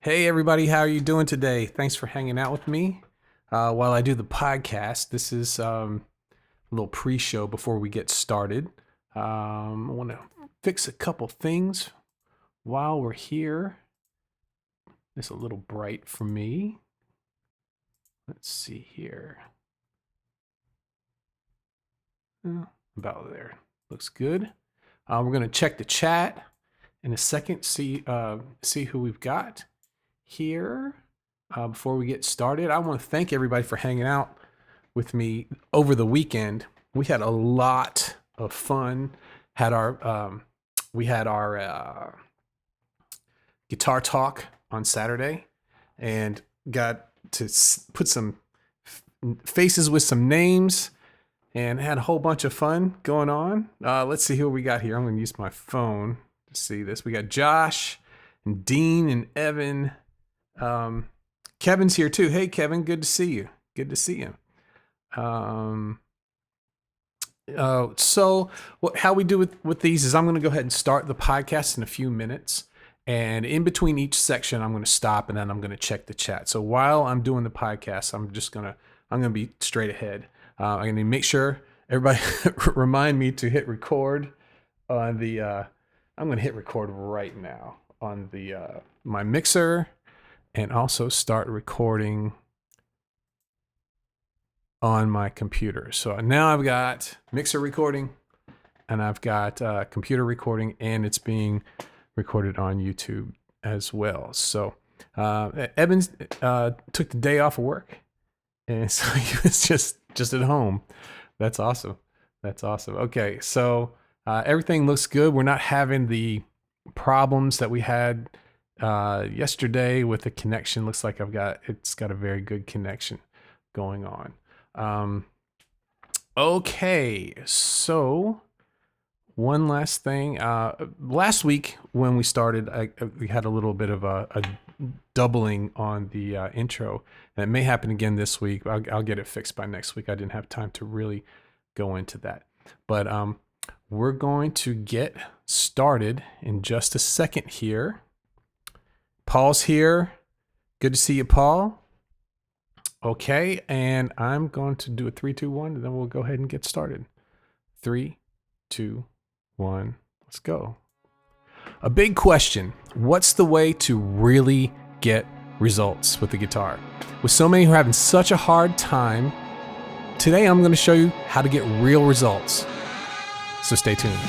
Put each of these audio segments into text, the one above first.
Hey everybody, how are you doing today? Thanks for hanging out with me while I do the podcast. This is a little pre-show before we get started. I want to fix a couple things while we're here. It's a little bright for me. Let's see here. About there. Looks good. We're going to check the chat in a second, see who we've got here. Before we get started, I want to thank everybody for hanging out with me over the weekend. We had a lot of fun. We had our guitar talk on Saturday, and got to put some faces with some names, and had a whole bunch of fun going on. Let's see who we got here. I'm going to use my phone to see this. We got Josh and Dean and Evan. Kevin's here too. Hey Kevin, good to see you. Good to see you. So how we do with these is I'm going to go ahead and start the podcast in a few minutes, and in between each section I'm going to stop, and then I'm going to check the chat. So while I'm doing the podcast, I'm going to be straight ahead. I'm going to make sure everybody remind me to hit record on the I'm going to hit record right now on the my mixer, and also start recording on my computer. So now I've got mixer recording, and I've got computer recording, and it's being recorded on YouTube as well. So Evans took the day off of work, and so he was just at home. That's awesome. That's awesome. Okay, so everything looks good. We're not having the problems that we had yesterday with the connection. Looks like it's got a very good connection going on. Okay, so one last thing. Last week when we started, we had a little bit of a doubling on the intro, and it may happen again this week. I'll get it fixed by next week. I didn't have time to really go into that, but we're going to get started in just a second here. Paul's here. Good to see you, Paul. Okay, and I'm going to do a 3, 2, 1, and then we'll go ahead and get started. 3, 2, 1, let's go. A big question: what's the way to really get results with the guitar? With so many who are having such a hard time, today I'm going to show you how to get real results. So stay tuned.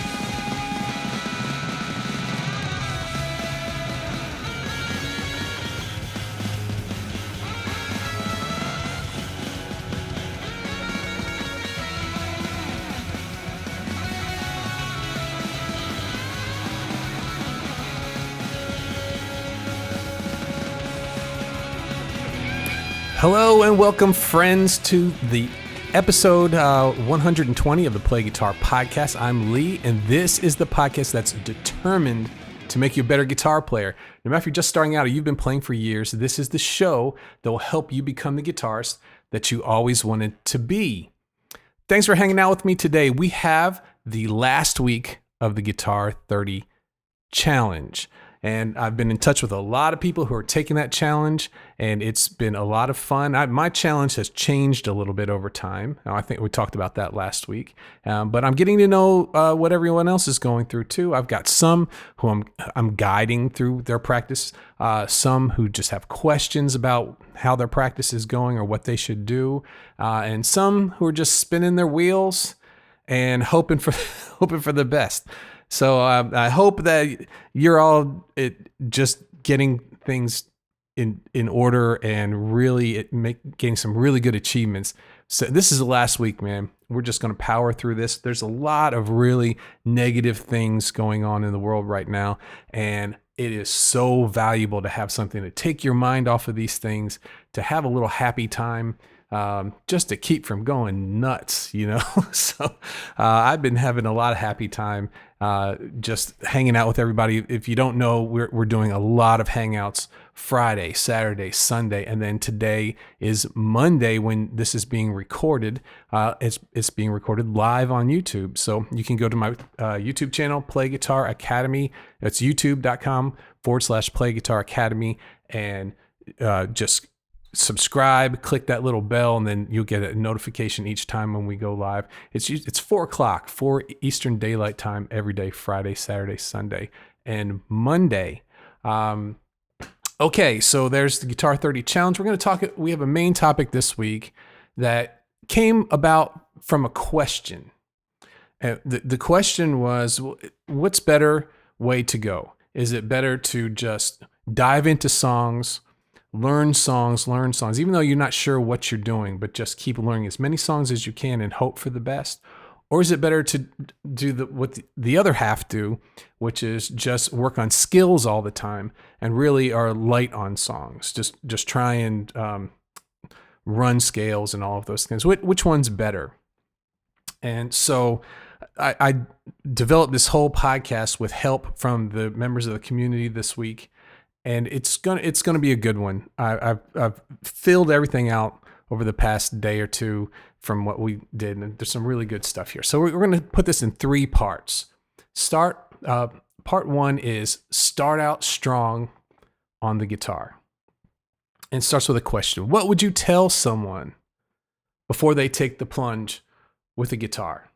Hello and welcome, friends, to the episode 120 of the Play Guitar Podcast. I'm Lee, and this is the podcast that's determined to make you a better guitar player. No matter if you're just starting out or you've been playing for years, this is the show that will help you become the guitarist that you always wanted to be. Thanks for hanging out with me today. We have the last week of the Guitar 30 Challenge. And I've been in touch with a lot of people who are taking that challenge, and it's been a lot of fun. My challenge has changed a little bit over time. Now, I think we talked about that last week, but I'm getting to know what everyone else is going through too. I've got some who I'm guiding through their practice, some who just have questions about how their practice is going or what they should do, and some who are just spinning their wheels and hoping for the best. So I hope that you're all just getting things in order and really getting some really good achievements. So this is the last week, man. We're just going to power through this. There's a lot of really negative things going on in the world right now, and it is so valuable to have something to take your mind off of these things, to have a little happy time. Just to keep from going nuts, you know. So I've been having a lot of happy time just hanging out with everybody. If you don't know, we're doing a lot of hangouts Friday, Saturday, Sunday, and then today is Monday when this is being recorded. It's being recorded live on YouTube. So you can go to my YouTube channel, Play Guitar Academy. That's youtube.com/Play Guitar Academy. and just subscribe, click that little bell, and then you'll get a notification each time when we go live. It's 4:00, 4 Eastern Daylight Time every day, Friday, Saturday, Sunday, and Monday. Okay, so there's the Guitar 30 Challenge. We're going to talk. We have a main topic this week that came about from a question. The question was, what's better way to go? Is it better to just dive into songs, learn songs, even though you're not sure what you're doing, but just keep learning as many songs as you can and hope for the best? Or is it better to do what the other half do, which is just work on skills all the time and really are light on songs? Just try and run scales and all of those things. Which one's better? And so I developed this whole podcast with help from the members of the community this week, and it's gonna be a good one. I've filled everything out over the past day or two from what we did, and there's some really good stuff here. So we're going to put this in 3 parts. Part 1 is start out strong on the guitar, and it starts with a question. What would you tell someone before they take the plunge with a guitar?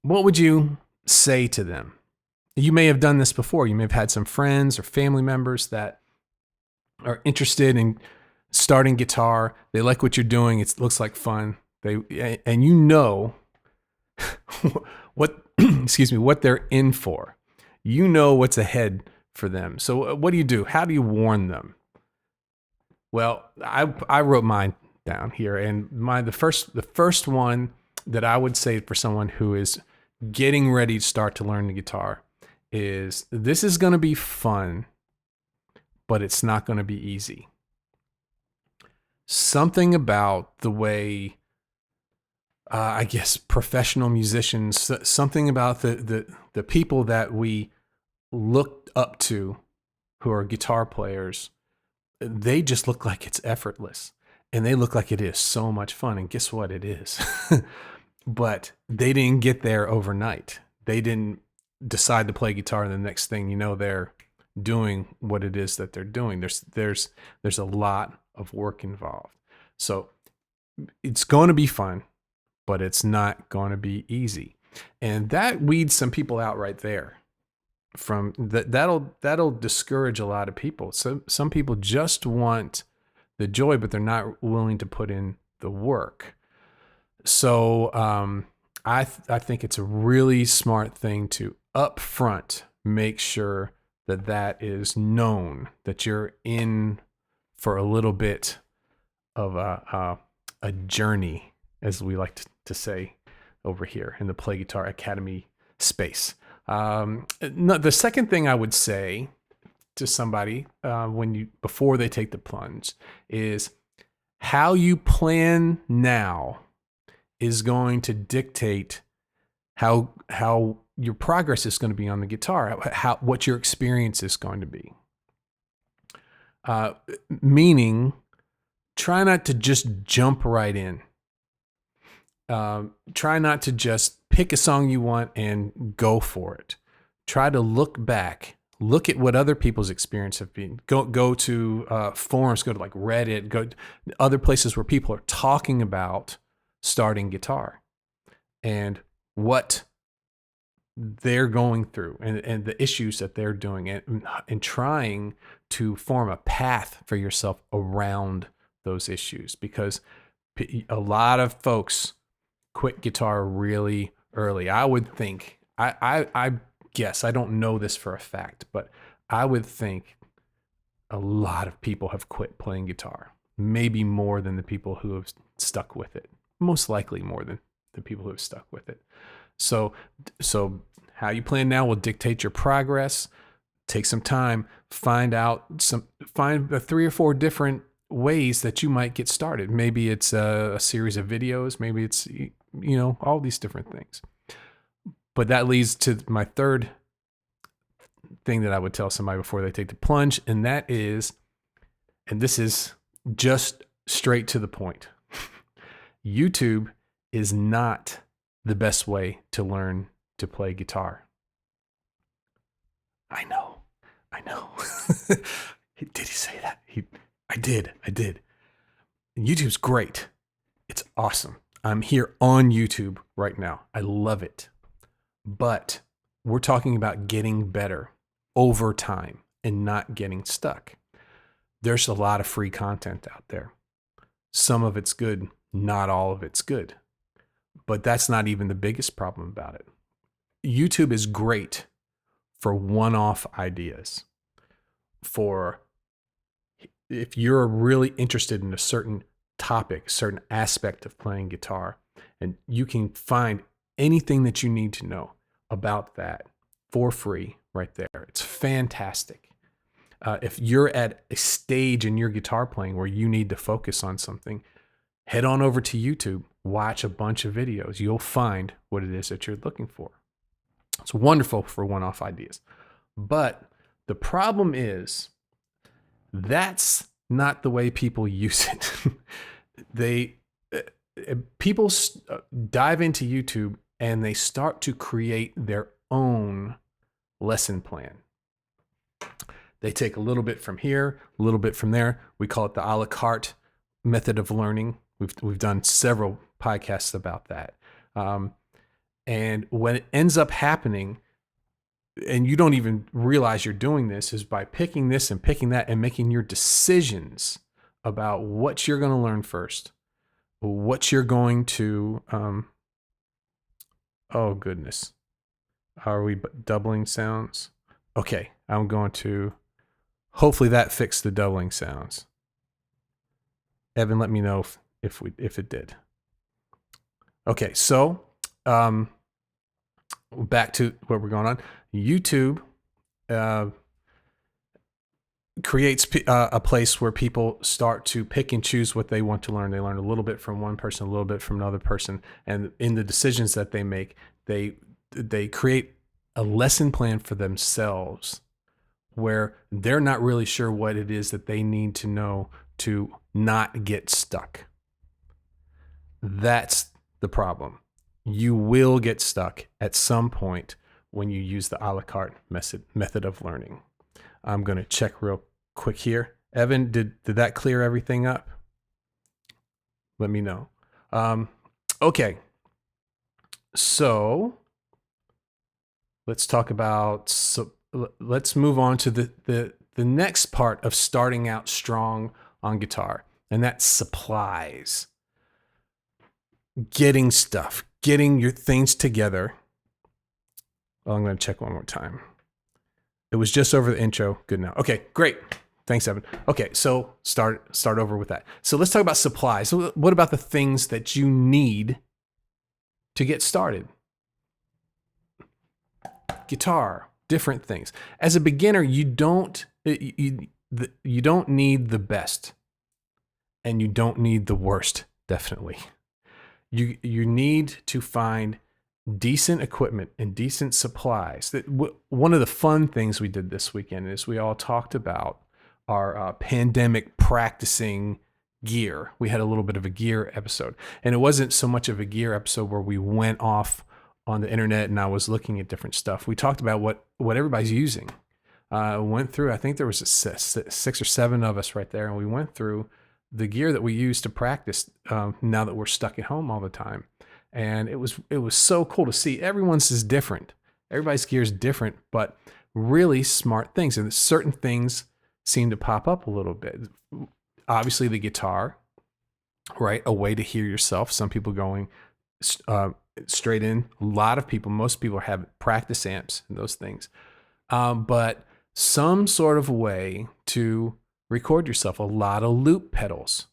What would you say to them? You may have done this before. You may have had some friends or family members that are interested in starting guitar. They like what you're doing. It looks like fun. And you know what what they're in for. You know what's ahead for them. So what do? How do you warn them? Well, I wrote mine down here, and the first one that I would say for someone who is getting ready to start to learn the guitar is, this is going to be fun, but it's not going to be easy. Something about the way, I guess, professional musicians, something about the people that we looked up to who are guitar players, they just look like it's effortless, and they look like it is so much fun. And guess what? It is. But they didn't get there overnight. They didn't decide to play guitar, and the next thing you know, they're doing what it is that they're doing. There's a lot of work involved. So it's going to be fun, but it's not going to be easy. And that weeds some people out right there. From that'll discourage a lot of people. So some people just want the joy, but they're not willing to put in the work. So I think it's a really smart thing to up front make sure that is known, that you're in for a little bit of a journey, as we like to say over here in the Play Guitar Academy space. The second thing I would say to somebody before they take the plunge is, how you plan now is going to dictate how your progress is going to be on the guitar, what your experience is going to be. Meaning, try not to just jump right in. Try not to just pick a song you want and go for it. Try to look back, look at what other people's experience have been. Go to forums, go to like Reddit, go to other places where people are talking about starting guitar and what they're going through and the issues that they're doing, and trying to form a path for yourself around those issues, because a lot of folks quit guitar really early. I would think, I guess, I don't know this for a fact, but I would think a lot of people have quit playing guitar, maybe more than the people who have stuck with it. Most likely more than the people who have stuck with it. So how you plan now will dictate your progress. Take some time, find 3 or 4 different ways that you might get started. Maybe it's a series of videos, maybe it's, all these different things. But that leads to my third thing that I would tell somebody before they take the plunge, and that is, and this is just straight to the point, YouTube is not the best way to learn to play guitar. I know. Did he say that? I did. YouTube's great. It's awesome. I'm here on YouTube right now. I love it. But we're talking about getting better over time and not getting stuck. There's a lot of free content out there. Some of it's good, not all of it's good. But that's not even the biggest problem about it. YouTube is great for one-off ideas. For if you're really interested in a certain topic, certain aspect of playing guitar, and you can find anything that you need to know about that for free right there. It's fantastic. If you're at a stage in your guitar playing where you need to focus on something, head on over to YouTube, watch a bunch of videos. You'll find what it is that you're looking for. It's wonderful for one-off ideas. But the problem is that's not the way people use it. People dive into YouTube and they start to create their own lesson plan. They take a little bit from here, a little bit from there. We call it the a la carte method of learning. We've done several podcasts about that. And what ends up happening, and you don't even realize you're doing this, is by picking this and picking that and making your decisions about what you're going to learn first, what you're going to, oh goodness. Are we doubling sounds? Okay, I'm going to, hopefully that fixed the doubling sounds. Evan, let me know if it did. Okay, so back to what we're going on. YouTube creates a place where people start to pick and choose what they want to learn. They learn a little bit from one person, a little bit from another person, and in the decisions that they make, they create a lesson plan for themselves where they're not really sure what it is that they need to know to not get stuck. That's the problem. You will get stuck at some point when you use the a la carte method of learning. I'm going to check real quick here. Evan, did that clear everything up? Let me know. Okay. So let's talk about, let's move on to the next part of starting out strong on guitar, and that's supplies. Getting stuff, getting your things together. Well, I'm going to check one more time. It was just over the intro. Good now. Okay, great. Thanks, Evan. Okay, so start over with that. So let's talk about supplies. So what about the things that you need to get started? Guitar, different things. As a beginner, you don't need the best, and you don't need the worst, definitely. You need to find decent equipment and decent supplies. One of the fun things we did this weekend is we all talked about our pandemic practicing gear. We had a little bit of a gear episode, and it wasn't so much of a gear episode where we went off on the internet and I was looking at different stuff. We talked about what everybody's using. Went through, I think there was 6 or 7 of us right there, and we went through the gear that we use to practice now that we're stuck at home all the time. And it was so cool to see. Everyone's is different. Everybody's gear is different, but really smart things. And certain things seem to pop up a little bit. Obviously the guitar, right? A way to hear yourself. Some people going straight in. A lot of people, most people have practice amps and those things. But some sort of way to record yourself. A lot of loop pedals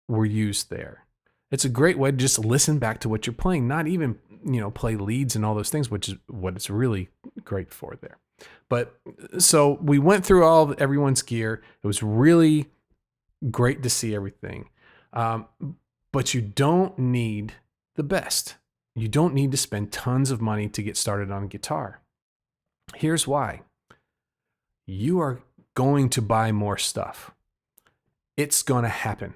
were used there. It's a great way to just listen back to what you're playing, not even, play leads and all those things, which is what it's really great for there. But so we went through all of everyone's gear. It was really great to see everything. But you don't need the best. You don't need to spend tons of money to get started on guitar. Here's why. You are going to buy more stuff. It's going to happen.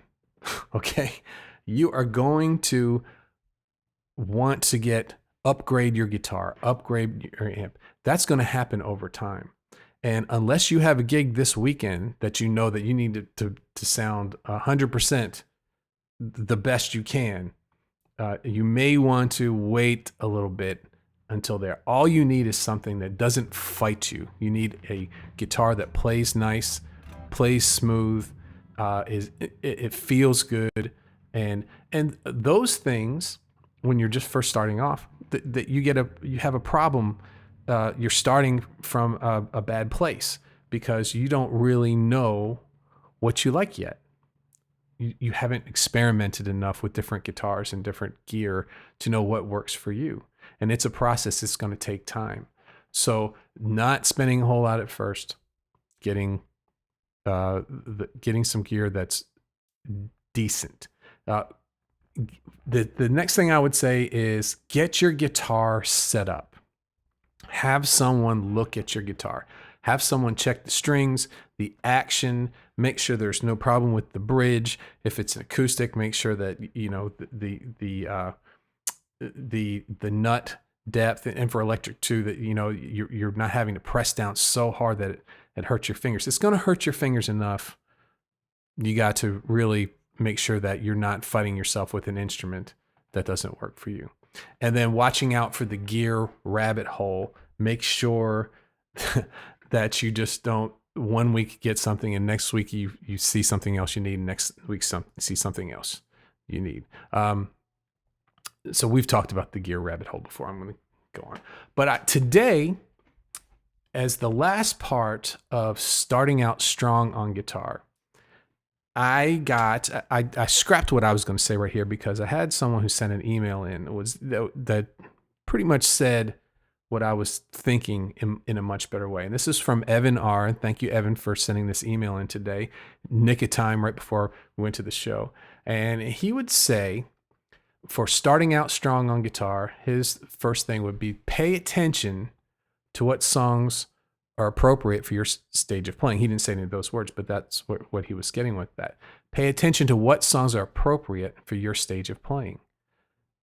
Okay? You are going to want to upgrade your guitar, upgrade your amp. That's going to happen over time. And unless you have a gig this weekend that you know that you need to sound 100% the best you can, you may want to wait a little bit until there. All you need is something that doesn't fight you. You need a guitar that plays nice, plays smooth, it feels good, and those things, when you're just first starting off, that you have a problem. You're starting from a bad place because you don't really know what you like yet. You haven't experimented enough with different guitars and different gear to know what works for you. And it's a process that's going to take time. So not spending a whole lot at first, getting some gear that's decent. The next thing I would say is get your guitar set up. Have someone look at your guitar. Have someone check the strings, the action, make sure there's no problem with the bridge. If it's an acoustic, make sure that the nut depth, and for electric too, that you're not having to press down so hard that it hurts your fingers. It's going to hurt your fingers enough. You got to really make sure that you're not fighting yourself with an instrument that doesn't work for you. And then watching out for the gear rabbit hole. Make sure that you just don't one week get something and next week you see something else you need, and next week see something else you need. So we've talked about the gear rabbit hole before. I'm going to go on. But today, as the last part of starting out strong on guitar, I scrapped what I was going to say right here because I had someone who sent an email in that pretty much said what I was thinking in a much better way. And this is from Evan R. Thank you, Evan, for sending this email in today, nick of time right before we went to the show. And he would say, for starting out strong on guitar, his first thing would be pay attention to what songs are appropriate for your stage of playing. He didn't say any of those words, but that's what he was getting with that. Pay attention to what songs are appropriate for your stage of playing.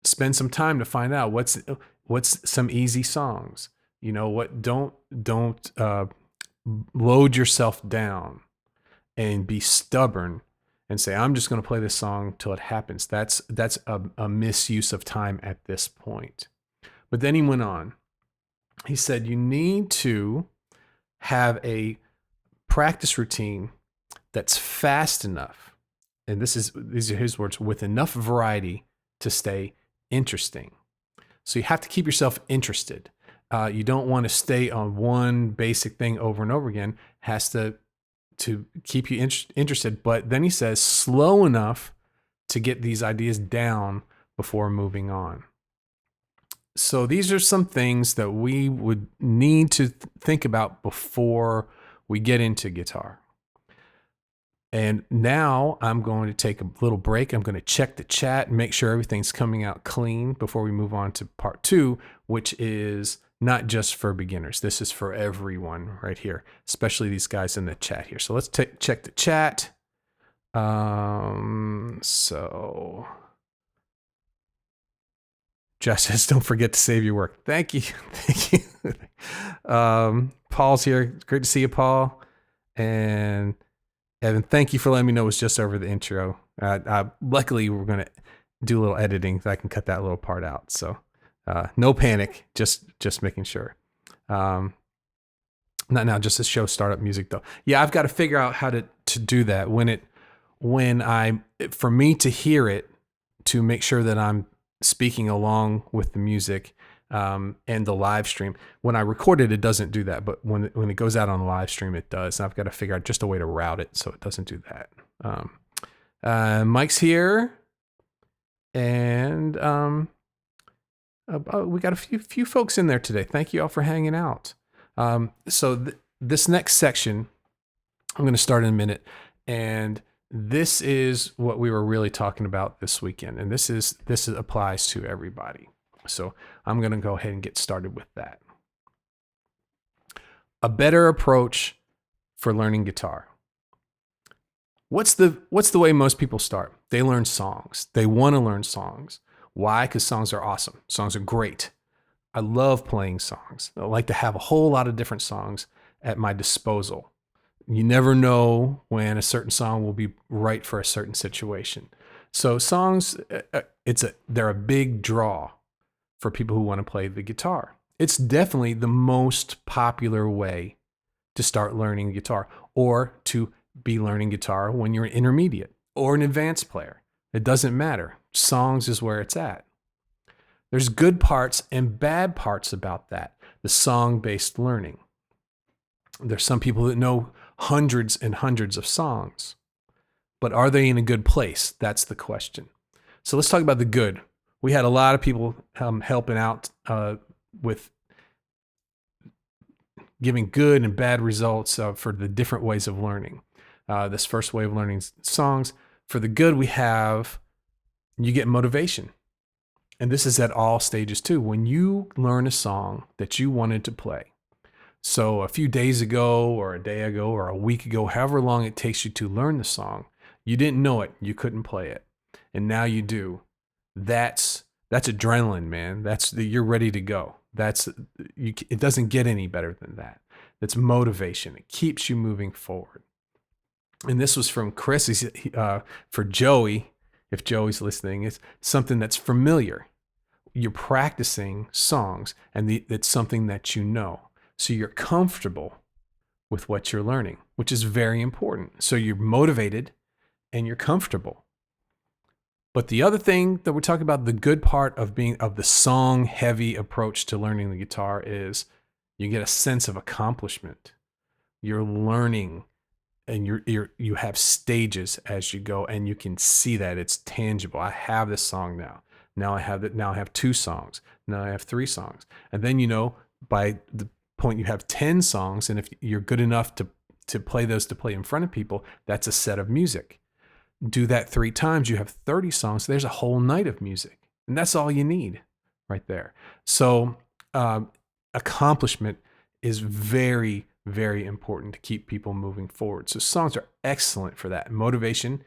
Spend some time to find out what's some easy songs. Don't load yourself down and be stubborn and say, I'm just going to play this song till it happens. That's a misuse of time at this point. But then he went on. He said, you need to have a practice routine that's fast enough. And these are his words, with enough variety to stay interesting. So you have to keep yourself interested. You don't want to stay on one basic thing over and over again. It has to keep you interested. But then he says slow enough to get these ideas down before moving on. So these are some things that we would need to think about before we get into guitar. And now I'm going to take a little break. I'm going to check the chat and make sure everything's coming out clean before we move on to part 2, which is not just for beginners. This is for everyone right here, especially these guys in the chat here. So let's check the chat. So Josh says, don't forget to save your work. Thank you. Thank you. Paul's here. Great to see you, Paul. And Evan, thank you for letting me know it was just over the intro. Luckily, we're going to do a little editing so I can cut that little part out. So no panic, just making sure. Not now, just a show startup music though. Yeah, I've got to figure out how to do that for me to hear it, to make sure that I'm speaking along with the music and the live stream. When I record it, it doesn't do that, but when it goes out on the live stream, it does. And I've got to figure out just a way to route it so it doesn't do that. Mike's here, and we got a few folks in there today. Thank you all for hanging out. So this next section, I'm going to start in a minute, and this is what we were really talking about this weekend, and this applies to everybody. So I'm going to go ahead and get started with that. A better approach for learning guitar. What's the way most people start? They learn songs. They want to learn songs. Why? Because songs are awesome. Songs are great. I love playing songs. I like to have a whole lot of different songs at my disposal. You never know when a certain song will be right for a certain situation. So songs, they're a big draw for people who want to play the guitar. It's definitely the most popular way to start learning guitar, or to be learning guitar when you're an intermediate or an advanced player. It doesn't matter. Songs is where it's at. There's good parts and bad parts about that, the song-based learning. There's some people that know hundreds and hundreds of songs, but are they in a good place? That's the question. So let's talk about the good. We had a lot of people helping out with giving good and bad results for the different ways of learning. This first way of learning songs. For the good, you get motivation. And this is at all stages too. When you learn a song that you wanted to play, so a few days ago or a day ago or a week ago, however long it takes you to learn the song, you didn't know it, you couldn't play it, and now you do. That's adrenaline, man. You're ready to go. It doesn't get any better than that. That's motivation. It keeps you moving forward. And this was from Chris. For Joey, if Joey's listening, it's something that's familiar. You're practicing songs, and it's something that you know. So you're comfortable with what you're learning, which is very important. So you're motivated and you're comfortable. But the other thing that we're talking about, the good part of the song-heavy approach to learning the guitar, is you get a sense of accomplishment. You're learning, and you have stages as you go, and you can see that it's tangible. I have this song now. Now I have 2 songs. Now I have 3 songs. And then, by the point you have 10 songs, and if you're good enough to play in front of people, that's a set of music. Do that 3 times, you have 30 songs. So there's a whole night of music, and that's all you need right there. So accomplishment is very, very important to keep people moving forward. So songs are excellent for that. Motivation,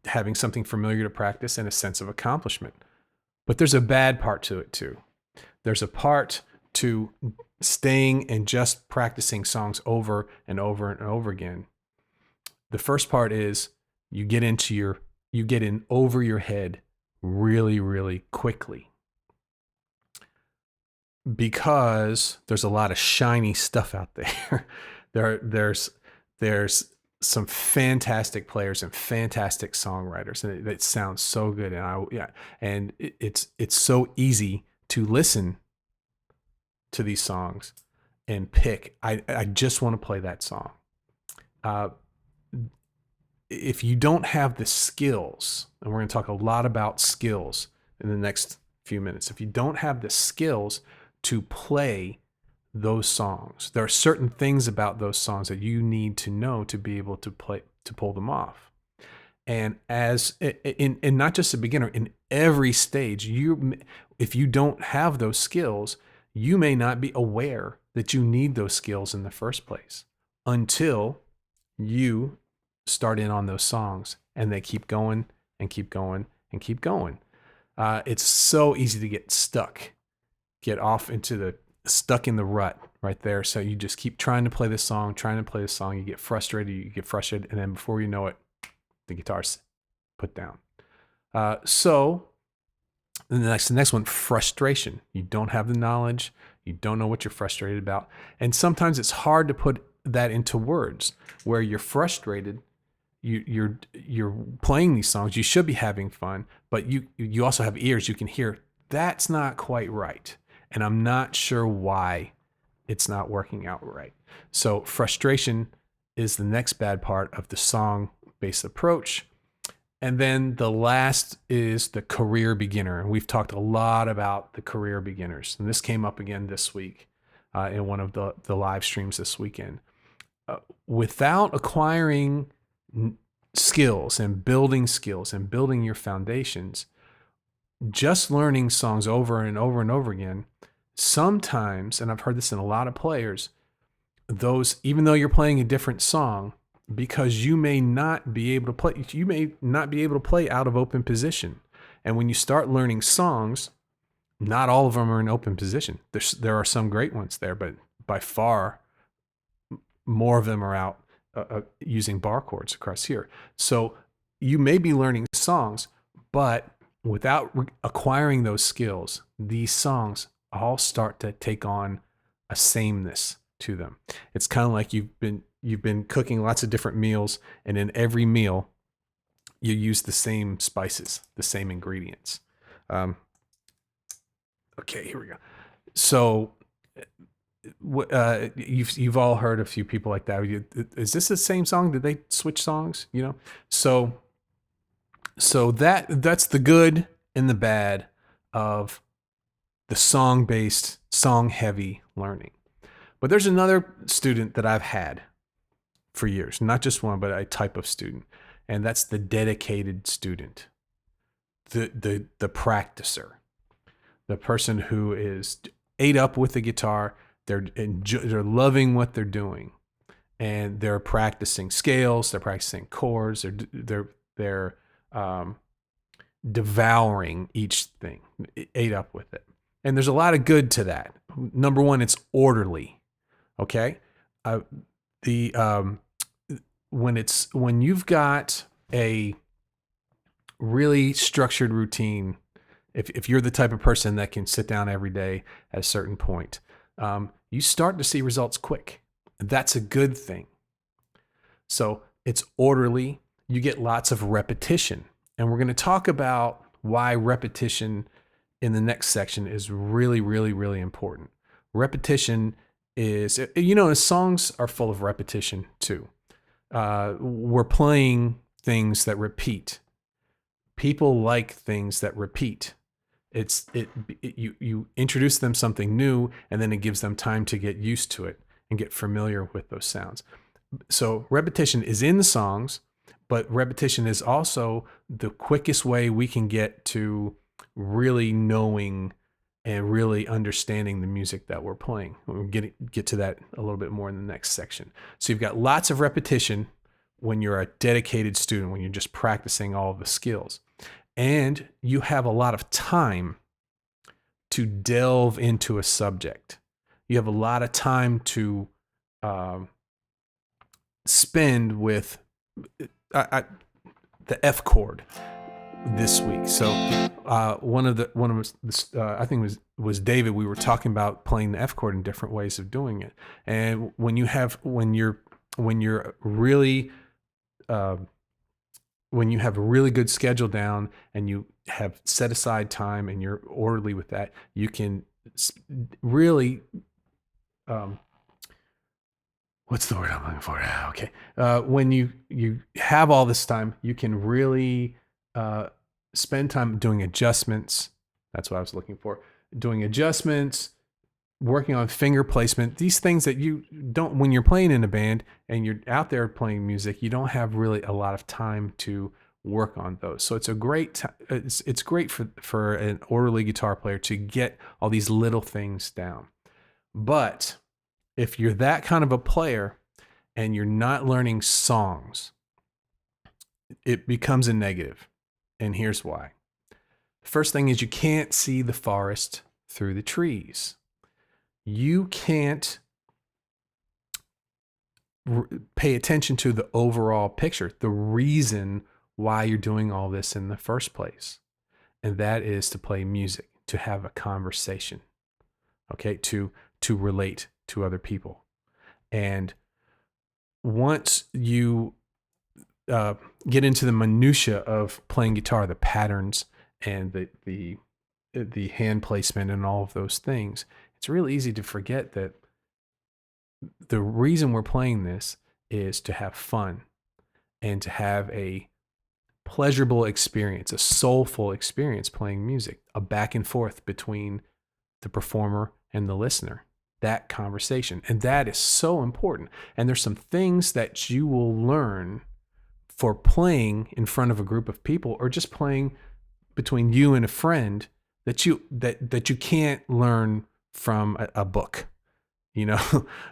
having something familiar to practice, and a sense of accomplishment. But there's a bad part to it too. There's a part to staying and just practicing songs over and over and over again. The first part is you get in over your head really, really quickly, because there's a lot of shiny stuff out there. There's some fantastic players and fantastic songwriters, and it sounds so good. And it's so easy to listen to these songs and pick. I just want to play that song. If you don't have the skills, and we're going to talk a lot about skills in the next few minutes, if you don't have the skills to play those songs, there are certain things about those songs that you need to know to be able to pull them off. And and not just a beginner, in every stage, if you don't have those skills, you may not be aware that you need those skills in the first place until you start in on those songs, and they keep going and keep going and keep going. It's so easy to get stuck, stuck in the rut right there. So you just keep trying to play this song. You get frustrated, and then before you know it, the guitar's put down. So the next one, frustration. You don't have the knowledge. You don't know what you're frustrated about. And sometimes it's hard to put that into words. Where you're frustrated, you're playing these songs, you should be having fun, but you also have ears. You can hear that's not quite right, and I'm not sure why it's not working out right. So frustration is the next bad part of the song-based approach. And then the last is the career beginner. And we've talked a lot about the career beginners, and this came up again this week in one of the live streams this weekend. Without acquiring skills and building your foundations, just learning songs over and over and over again, sometimes, and I've heard this in a lot of players, even though you're playing a different song, because you may not be able to play out of open position. And when you start learning songs, not all of them are in open position. There are some great ones there, but by far more of them are out using bar chords across here. So you may be learning songs, but without acquiring those skills, these songs all start to take on a sameness to them. It's kind of like you've been cooking lots of different meals, and in every meal you use the same spices, the same ingredients. Okay, here we go. So you've all heard a few people like that. Is this the same song? Did they switch songs? So that's the good and the bad of the song-based, song-heavy learning. But there's another student that I've had for years, not just one, but a type of student, and that's the dedicated student, the practicer, the person who is ate up with the guitar. They're loving what they're doing, and they're practicing scales, they're practicing chords, they're devouring each thing, ate up with it. And there's a lot of good to that. Number one, it's orderly. Okay, when you've got a really structured routine, if you're the type of person that can sit down every day at a certain point, you start to see results quick. That's a good thing. So it's orderly. You get lots of repetition. And we're going to talk about why repetition in the next section is really, really, really important. Repetition is, songs are full of repetition too. We're playing things that repeat. People like things that repeat. You introduce them something new, and then it gives them time to get used to it and get familiar with those sounds. So repetition is in the songs, but repetition is also the quickest way we can get to really knowing and really understanding the music that we're playing. We'll get to that a little bit more in the next section. So you've got lots of repetition when you're a dedicated student, when you're just practicing all of the skills. And you have a lot of time to delve into a subject. You have a lot of time to spend with the F chord this week. So one of I think it was David. We were talking about playing the F chord and different ways of doing it. And when you're really when you have a really good schedule down and you have set aside time and you're orderly with that, you can really, what's the word I'm looking for? Okay. When you have all this time, you can really spend time doing adjustments. That's what I was looking for. Doing adjustments, working on finger placement, these things that you don't, when you're playing in a band and you're out there playing music, you don't have really a lot of time to work on those. So it's a great, it's great for an orderly guitar player to get all these little things down. But if you're that kind of a player and you're not learning songs, it becomes a negative. And here's why. First thing is you can't see the forest through the trees. You can't pay attention to the overall picture, the reason why you're doing all this in the first place. And that is to play music, to have a conversation, okay, to relate to other people. And once you get into the minutia of playing guitar, the patterns and the hand placement and all of those things, it's really easy to forget that the reason we're playing this is to have fun and to have a pleasurable experience, a soulful experience playing music, a back and forth between the performer and the listener, that conversation. And that is so important. And there's some things that you will learn for playing in front of a group of people or just playing between you and a friend that you can't learn from a book,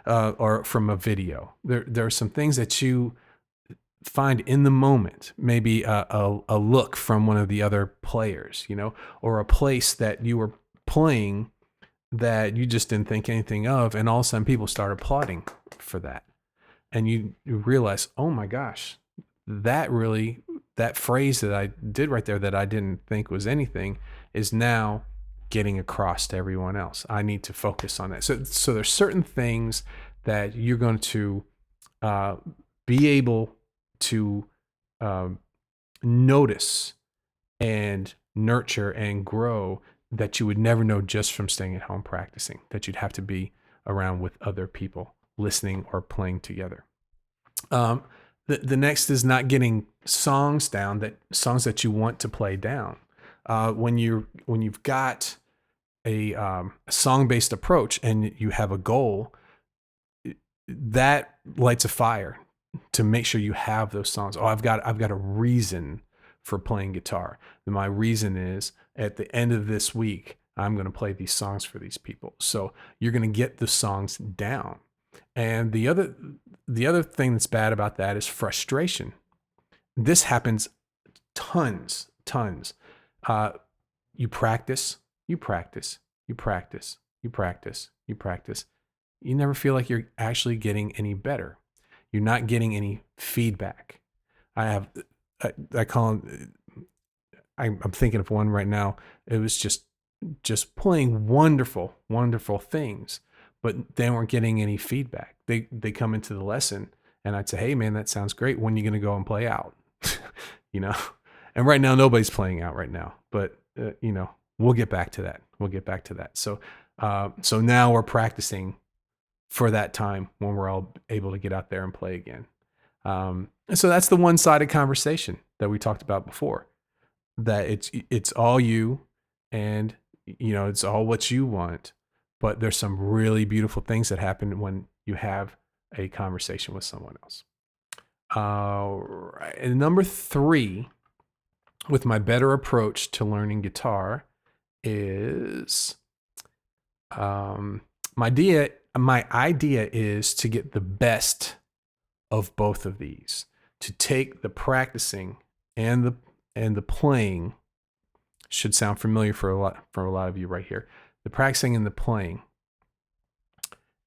or from a video. There are some things that you find in the moment, maybe a look from one of the other players, or a place that you were playing that you just didn't think anything of, and all of a sudden people start applauding for that. and you realize, oh my gosh, that phrase that I did right there that I didn't think was anything is now getting across to everyone else. I need to focus on that. So there's certain things that you're going to be able to notice and nurture and grow that you would never know just from staying at home practicing, that you'd have to be around with other people listening or playing together. The next is not getting songs that you want to play down. When you've got a song-based approach and you have a goal, that lights a fire to make sure you have those songs. Oh, I've got a reason for playing guitar. And my reason is at the end of this week, I'm going to play these songs for these people. So you're going to get the songs down. And the other thing that's bad about that is frustration. This happens tons. You practice. You never feel like you're actually getting any better. You're not getting any feedback. I call them, I'm thinking of one right now. It was just playing wonderful things, but they weren't getting any feedback. They come into the lesson and I'd say, hey man, that sounds great. When are you going to go and play out? And right now nobody's playing out right now, but we'll get back to that. So now we're practicing for that time when we're all able to get out there and play again. So that's the one-sided conversation that we talked about before, that it's all you and it's all what you want, but there's some really beautiful things that happen when you have a conversation with someone else. All right. And number 3, with my better approach to learning guitar is my idea is to get the best of both of these, to take the practicing and the playing. Should sound familiar for a lot of you right here. The practicing and the playing,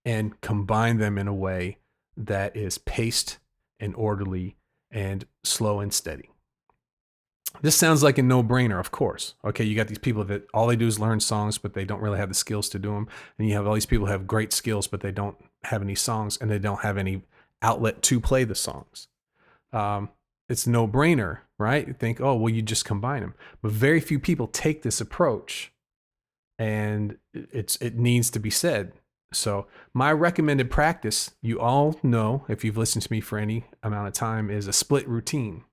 and combine them in a way that is paced and orderly and slow and steady. This sounds like a no-brainer, of course. Okay, you got these people that all they do is learn songs, but they don't really have the skills to do them. And you have all these people who have great skills, but they don't have any songs, and they don't have any outlet to play the songs. It's a no-brainer, right? You think, oh, well, you just combine them. But very few people take this approach, and it needs to be said. So my recommended practice, you all know, if you've listened to me for any amount of time, is a split routine.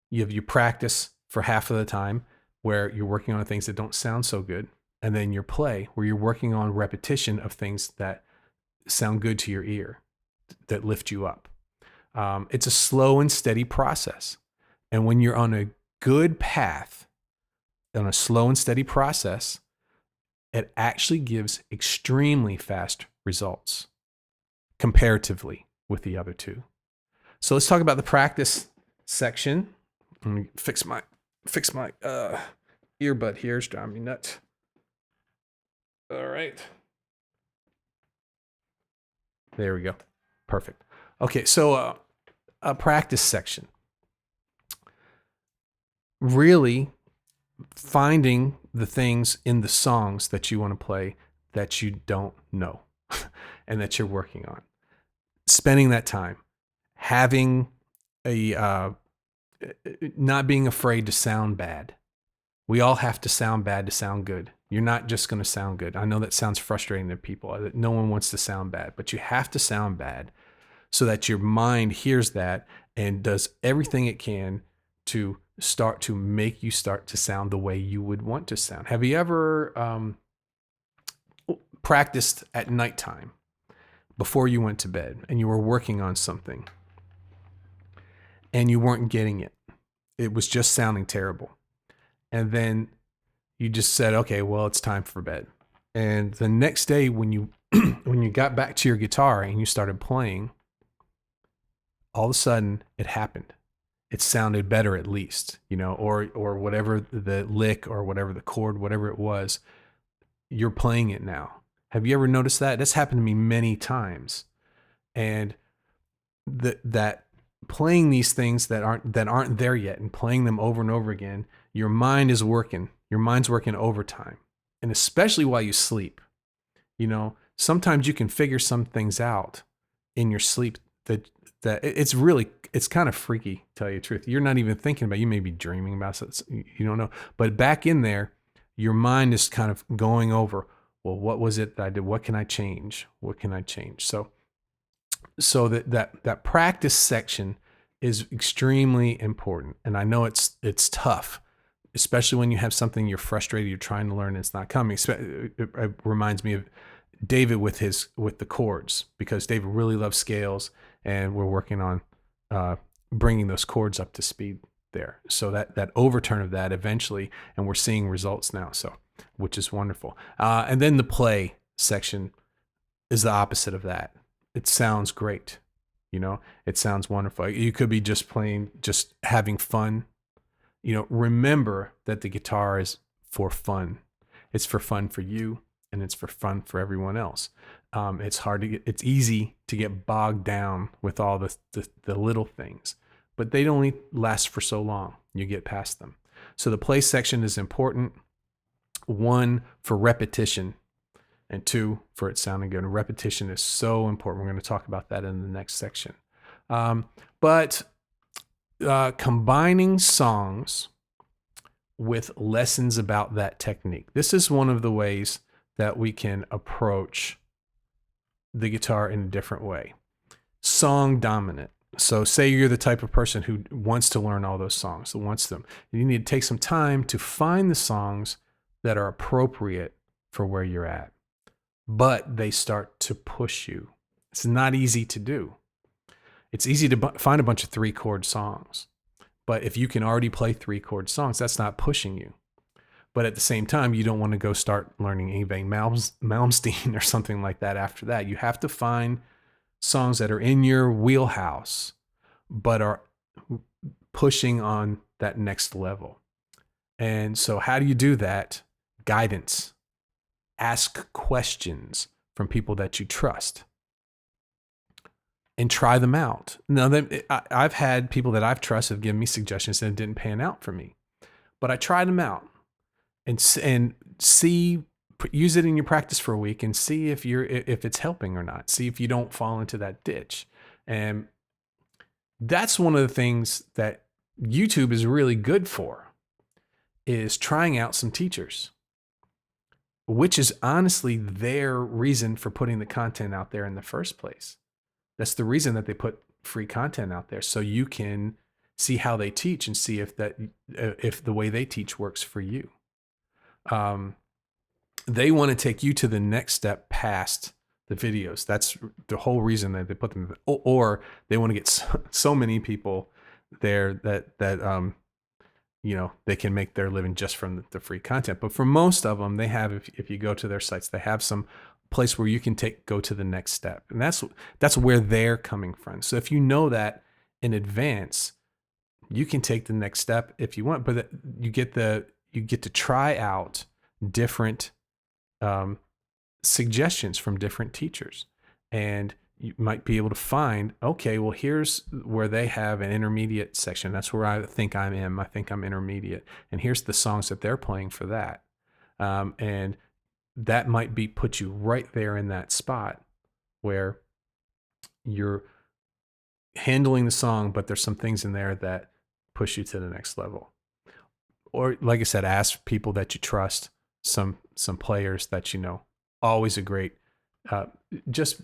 You practice for half of the time where you're working on things that don't sound so good, and then your play where you're working on repetition of things that sound good to your ear, that lift you up. It's a slow and steady process. And when you're on a good path, on a slow and steady process, it actually gives extremely fast results comparatively with the other two. So let's talk about the practice section. Let me fix my earbud here. It's driving me nuts. All right. There we go. Perfect. Okay, so a practice section. Really finding the things in the songs that you want to play that you don't know and that you're working on. Spending that time. Having not being afraid to sound bad. We all have to sound bad to sound good. You're not just going to sound good. I know that sounds frustrating to people. No one wants to sound bad, but you have to sound bad so that your mind hears that and does everything it can to start to make you start to sound the way you would want to sound. Have you ever practiced at nighttime before you went to bed and you were working on something and you weren't getting it? It was just sounding terrible. And then you just said, okay, well, it's time for bed. And the next day when you when you got back to your guitar and you started playing, all of a sudden it happened. It sounded better at least, or whatever the lick or whatever the chord, whatever it was, you're playing it now. Have you ever noticed that? That's happened to me many times. And that playing these things that aren't there yet and playing them over and over again, your mind is working. Your mind's working overtime, and especially while you sleep. Sometimes you can figure some things out in your sleep that it's kind of freaky, to tell you the truth. You're not even thinking about it. You may be dreaming about it. You don't know. But back in there, your mind is kind of going over, well, what was it that I did? What can I change? What can I change? So that practice section is extremely important. And I know it's tough, especially when you have something you're frustrated, you're trying to learn, and it's not coming. It reminds me of David with the chords, because David really loves scales, and we're working on bringing those chords up to speed there. So that overturn of that eventually, and we're seeing results now. So, which is wonderful. And then the play section is the opposite of that. It sounds great. It sounds wonderful. You could be just playing, just having fun. Remember that the guitar is for fun. It's for fun for you, and it's for fun for everyone else. It's easy to get bogged down with all the little things, but they only last for so long. You get past them. So the play section is important. 1, for repetition, and 2, for it sounding good. And repetition is so important. We're going to talk about that in the next section. But combining songs with lessons about that technique. This is one of the ways that we can approach the guitar in a different way. Song dominant. So say you're the type of person who wants to learn all those songs, who wants them. You need to take some time to find the songs that are appropriate for where you're at, but they start to push you. It's not easy to do. It's easy to find a bunch of 3-chord songs, but if you can already play 3-chord songs, that's not pushing you. But at the same time, you don't want to go start learning Yngwie Malmsteen or something like that after that. You have to find songs that are in your wheelhouse, but are pushing on that next level. And so how do you do that? Guidance. Ask questions from people that you trust and try them out. Now, I've had people that I've trusted give me suggestions and it didn't pan out for me, but I tried them out and see, use it in your practice for a week and see if it's helping or not. See if you don't fall into that ditch. And that's one of the things that YouTube is really good for, is trying out some teachers, which is honestly their reason for putting the content out there in the first place. That's the reason that they put free content out there, so you can see how they teach and see if the way they teach works for you. They want to take you to the next step past the videos. That's the whole reason that they put them, or they want to get so many people there that they can make their living just from the free content. But for most of them, they have, if you go to their sites, they have some place where you can go to the next step. And that's where they're coming from. So if you know that in advance, you can take the next step if you want, but you get to try out different suggestions from different teachers. And you might be able to find, okay, well, here's where they have an intermediate section. That's where I think I am. I think I'm intermediate. And here's the songs that they're playing for that. And that might put you right there in that spot where you're handling the song, but there's some things in there that push you to the next level. Or like I said, ask people that you trust, some players that you know. Always a great, just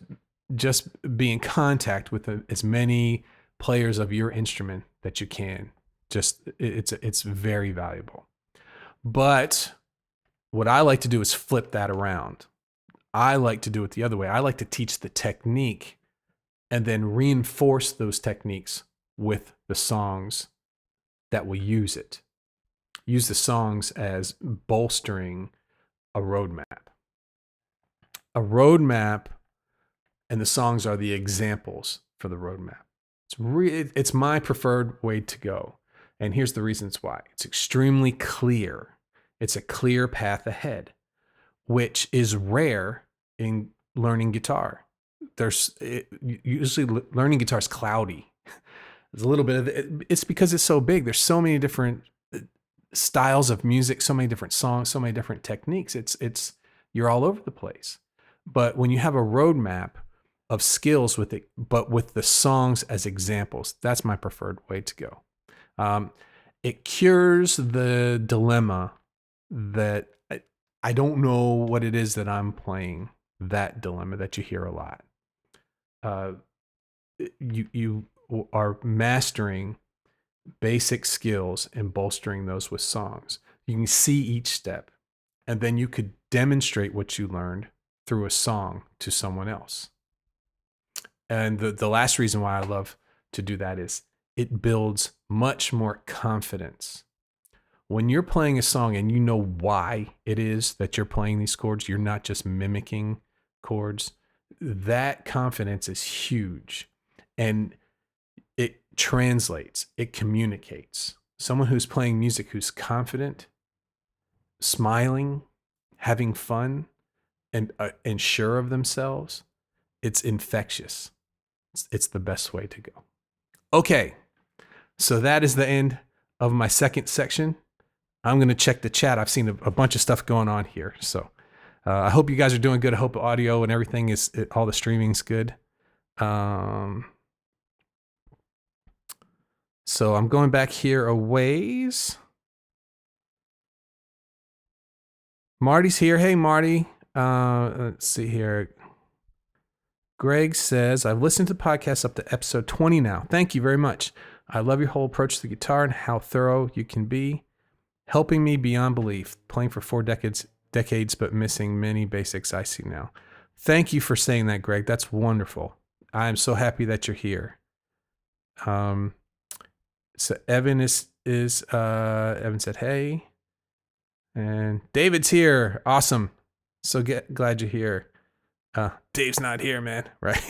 be in contact with as many players of your instrument that you can. It's very valuable. But what I like to do is flip that around. I like to do it the other way. I like to teach the technique and then reinforce those techniques with the songs that will use it. Use the songs as bolstering a roadmap. A roadmap, and the songs are the examples for the roadmap. It's my preferred way to go. And here's the reasons why. It's extremely clear. It's a clear path ahead, which is rare in learning guitar. Usually learning guitar is cloudy. There's a little bit of it's because it's so big. There's so many different styles of music, so many different songs, so many different techniques. It's you're all over the place. But when you have a roadmap of skills with it, but with the songs as examples, that's my preferred way to go. It cures the dilemma that I don't know what it is that I'm playing. That dilemma that you hear a lot. You are mastering basic skills and bolstering those with songs. You can see each step, and then you could demonstrate what you learned through a song to someone else. And the last reason why I love to do that is it builds much more confidence. When you're playing a song and you know why it is that you're playing these chords, you're not just mimicking chords. That confidence is huge. And it translates, it communicates. Someone who's playing music who's confident, smiling, having fun, and sure of themselves, it's infectious. It's the best way to go. Okay, so that is the end of my second section. I'm going to check the chat. I've seen a bunch of stuff going on here. So I hope you guys are doing good. I hope audio and everything all the streaming's good. So I'm going back here a ways. Marty's here. Hey, Marty. Let's see here. Greg says, I've listened to podcasts up to episode 20 now. Thank you very much. I love your whole approach to the guitar and how thorough you can be, helping me beyond belief, playing for 4 decades, but missing many basics I see now. Thank you for saying that, Greg. That's wonderful. I'm so happy that you're here. So Evan Evan said, hey. And David's here. Awesome. So glad you're here. Dave's not here, man. Right.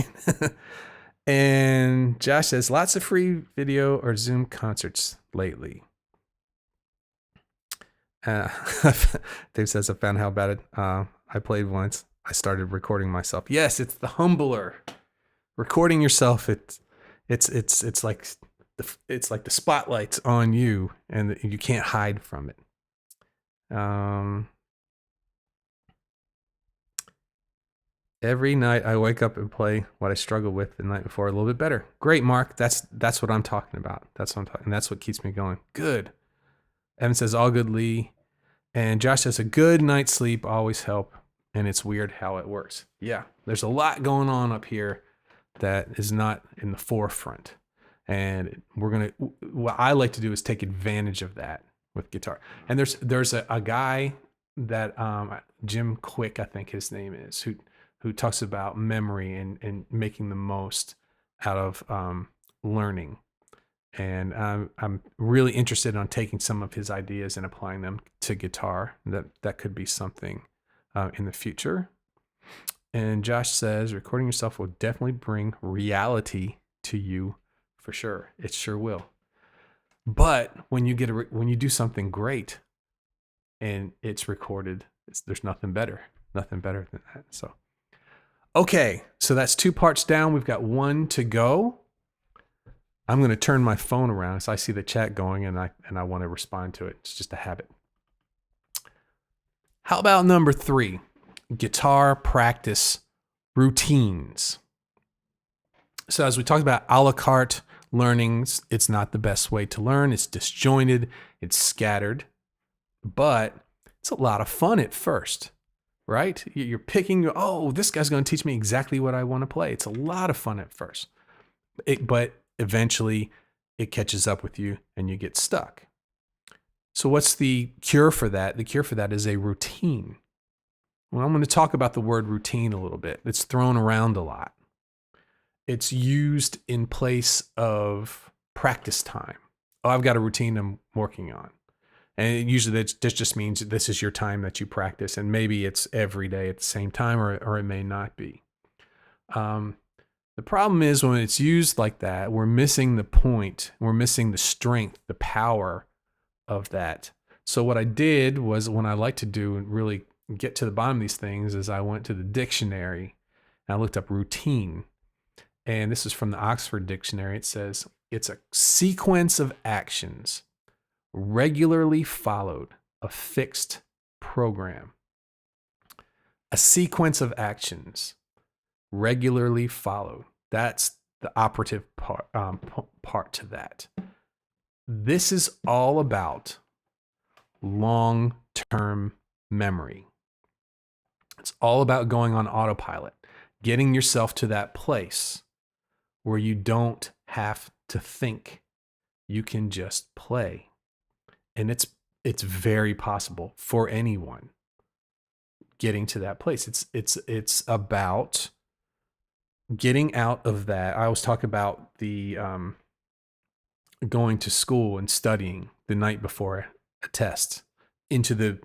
And Josh says, lots of free video or Zoom concerts lately. Dave says, I found how bad it. I played once. I started recording myself. Yes, it's the humbler. Recording yourself. It's like the spotlight's on you, and you can't hide from it. Every night I wake up and play what I struggled with the night before a little bit better. Great, Mark. That's what I'm talking about. That's what I'm talking. And that's what keeps me going. Good. Evan says, all good, Lee. And Josh says, a good night's sleep always help. And it's weird how it works. Yeah, there's a lot going on up here that is not in the forefront. And what I like to do is take advantage of that with guitar. And there's a guy that, Jim Quick, I think his name is, who talks about memory and making the most out of learning. And I'm really interested in taking some of his ideas and applying them to guitar. That could be something in the future. And Josh says, recording yourself will definitely bring reality to you for sure. It sure will. But when you do something great and it's recorded, there's nothing better than that. So, okay, so that's 2 parts down. We've got 1 to go. I'm going to turn my phone around so I see the chat going, and I want to respond to it. It's just a habit. How about number 3? Guitar practice routines. So as we talked about a la carte learnings, it's not the best way to learn. It's disjointed, it's scattered, but it's a lot of fun at first, right? You're picking, this guy's going to teach me exactly what I want to play. It's a lot of fun at first, but eventually it catches up with you and you get stuck. So what's the cure for that? The cure for that is a routine. Well, I'm going to talk about the word routine a little bit. It's thrown around a lot. It's used in place of practice time. Oh, I've got a routine I'm working on. And usually that just means this is your time that you practice. And maybe it's every day at the same time, or it may not be. The problem is when it's used like that, we're missing the point. We're missing the strength, the power of that. So what I did was, when I like to do and really get to the bottom of these things, is I went to the dictionary And I looked up routine, and this is from the Oxford Dictionary. It says it's a sequence of actions regularly followed, a fixed program. A sequence of actions regularly followed. That's the operative part to that. This is all about long-term memory. It's all about going on autopilot, getting yourself to that place where you don't have to think. You can just play. And it's very possible for anyone getting to that place. It's about getting out of that. I always talk about the going to school and studying the night before a test into the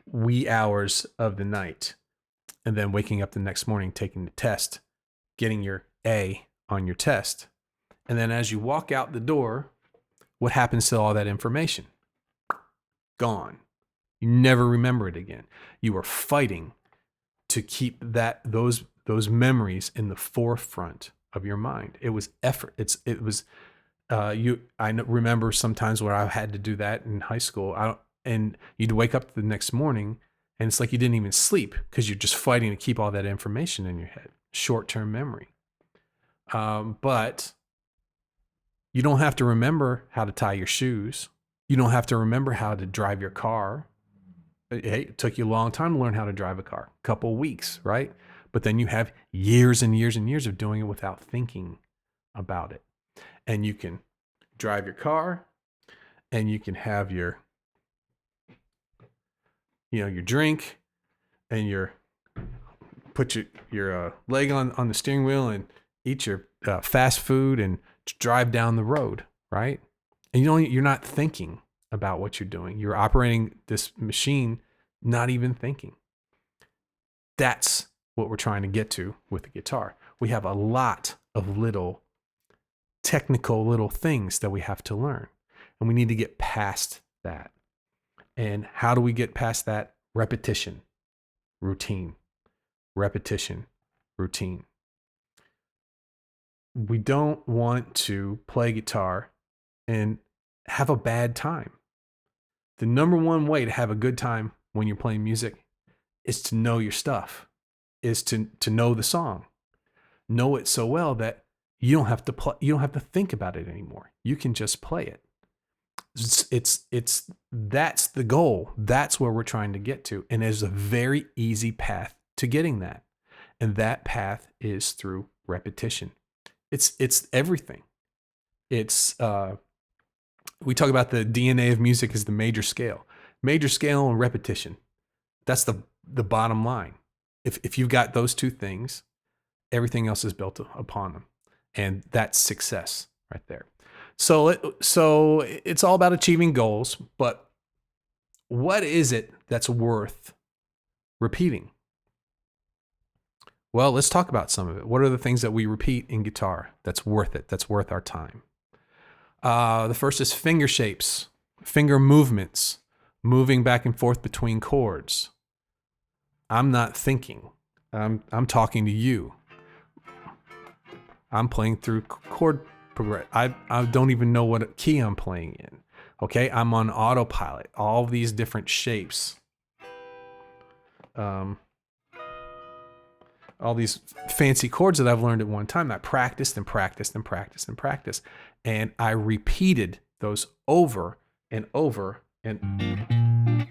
wee hours of the night, and then waking up the next morning, taking the test, getting your A on your test. And then as you walk out the door, what happens to all that information? Gone. You never remember it again. You are fighting to keep those memories in the forefront of your mind. It was effort. I remember sometimes where I had to do that in high school. And you'd wake up the next morning and it's like you didn't even sleep because you're just fighting to keep all that information in your head. Short-term memory. But you don't have to remember how to tie your shoes. You don't have to remember how to drive your car. Hey, it took you a long time to learn how to drive a car, a couple of weeks, right? But then you have years and years and years of doing it without thinking about it. And you can drive your car, and you can have your drink, and put your leg on the steering wheel and eat your fast food and drive down the road, right? And you're not thinking about what you're doing. You're operating this machine, not even thinking. That's what we're trying to get to with the guitar. We have a lot of little technical little things that we have to learn, and we need to get past that. And how do we get past that? Repetition, routine, repetition, routine. We don't want to play guitar and have a bad time. The number one way to have a good time when you're playing music is to know your stuff, is to know the song, know it so well that you don't have to think about it anymore. You can just play it. That's the goal. That's where we're trying to get to. And there's a very easy path to getting that. And that path is through repetition. It's everything. We talk about the DNA of music as the major scale and repetition. That's the bottom line. If you've got those two things, everything else is built upon them. And that's success right there. So it's all about achieving goals, but what is it that's worth repeating? Well, let's talk about some of it. What are the things that we repeat in guitar that's worth it, that's worth our time? The first is finger shapes, finger movements, moving back and forth between chords. I'm not thinking. I'm talking to you. I'm playing through chord progression. I don't even know what key I'm playing in. Okay, I'm on autopilot. All these different shapes. All these fancy chords that I've learned at one time. I practiced and practiced and practiced and practiced. And I repeated those over and over. And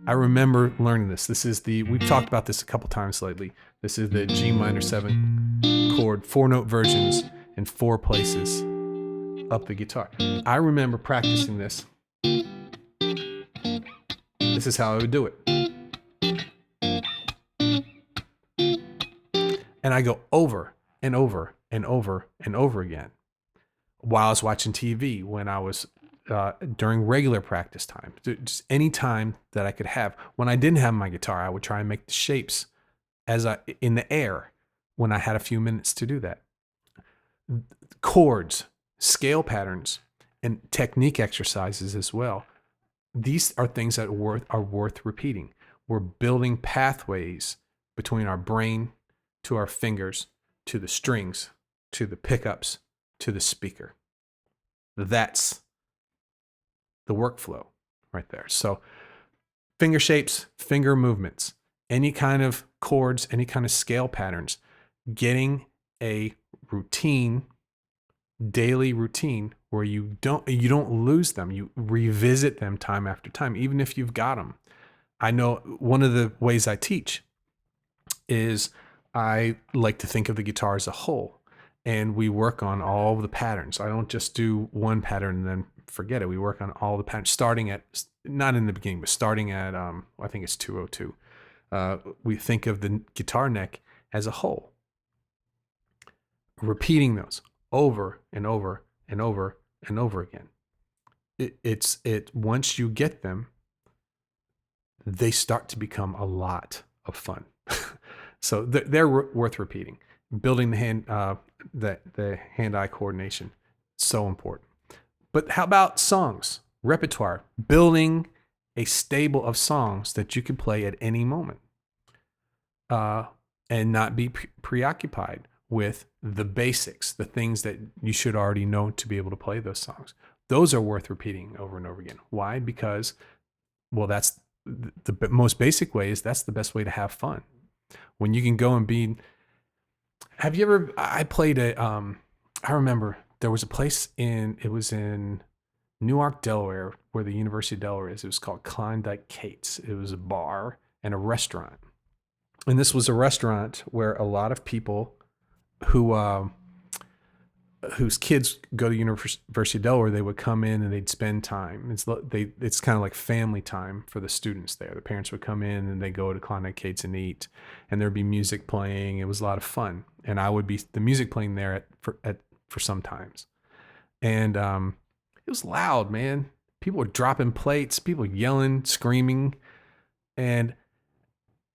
I remember learning this. We've talked about this a couple times lately. This is the G minor 7 chord, 4-note versions in 4 places up the guitar. I remember practicing this. This is how I would do it. And I go over and over and over and over again while I was watching TV, when I was during regular practice time, just any time that I could have. When I didn't have my guitar, I would try and make the shapes in the air when I had a few minutes to do that. Chords, scale patterns, and technique exercises as well. These are things that are worth repeating. We're building pathways between our brain to our fingers to the strings to the pickups to the speaker. That's the workflow right there. So finger shapes, finger movements, any kind of chords, any kind of scale patterns, getting a routine, daily routine where you don't lose them. You revisit them time after time, even if you've got them. I know one of the ways I teach is I like to think of the guitar as a whole, and we work on all the patterns. I don't just do one pattern and then forget it. We work on all the patterns, starting at, not in the beginning, but starting at, I think it's 202. We think of the guitar neck as a whole, repeating those over and over and over and over again. Once you get them, they start to become a lot of fun. So they're worth repeating. Building the hand-eye coordination, so important. But how about songs, repertoire, building a stable of songs that you can play at any moment, and not be preoccupied with the basics, the things that you should already know to be able to play those songs. Those are worth repeating over and over again. Why? Because, well, that's the most basic way is that's the best way to have fun. When you can go and be, have you ever, I played I remember there was a place it was in Newark, Delaware, where the University of Delaware is. It was called Klondike Kate's. It was a bar and a restaurant. And this was a restaurant where a lot of people whose kids go to University of Delaware, they would come in and they'd spend time. It's kind of like family time for the students there. The parents would come in and they go to Klondike Kate's and eat, and there'd be music playing. It was a lot of fun, and I would be the music playing there for some times, and it was loud, man. People were dropping plates, people yelling, screaming, and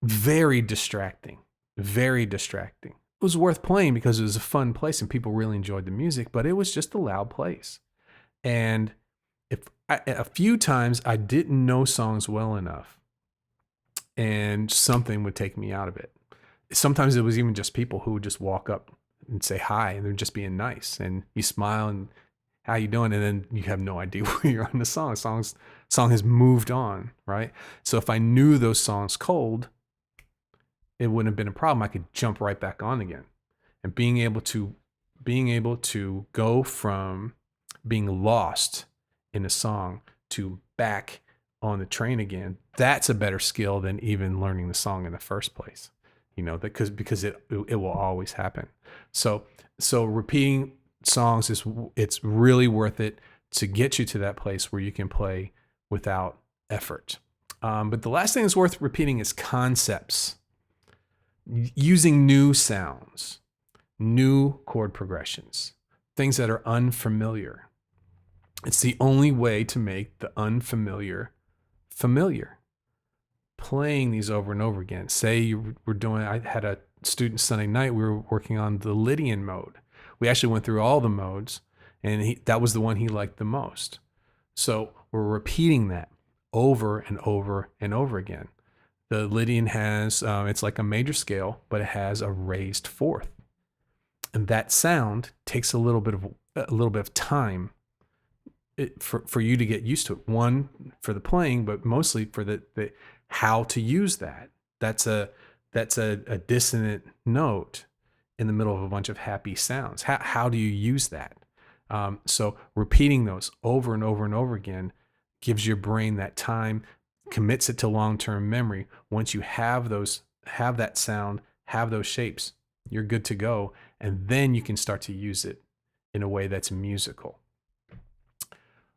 very distracting. Very distracting. It was worth playing because it was a fun place and people really enjoyed the music, but it was just a loud place. And a few times I didn't know songs well enough and something would take me out of it. Sometimes it was even just people who would just walk up and say hi, and they're just being nice, and you smile and how you doing? And then you have no idea where you're on the song. Song has moved on, right? So if I knew those songs cold, it wouldn't have been a problem. I could jump right back on again. And being able to go from being lost in a song to back on the train again, that's a better skill than even learning the song in the first place. Because it will always happen. So repeating songs it's really worth it to get you to that place where you can play without effort. But the last thing that's worth repeating is concepts. Using new sounds, new chord progressions, things that are unfamiliar. It's the only way to make the unfamiliar familiar. Playing these over and over again. I had a student Sunday night, we were working on the Lydian mode. We actually went through all the modes, and that was the one he liked the most. So we're repeating that over and over and over again. The Lydian has, it's like a major scale, but it has a raised fourth. And that sound takes a little bit of time for you to get used to it. One, for the playing, but mostly for the how to use that. That's a dissonant note in the middle of a bunch of happy sounds. How do you use that? So repeating those over and over and over again gives your brain that time, commits it to long-term memory. Once you have that sound, have those shapes, you're good to go. And then you can start to use it in a way that's musical.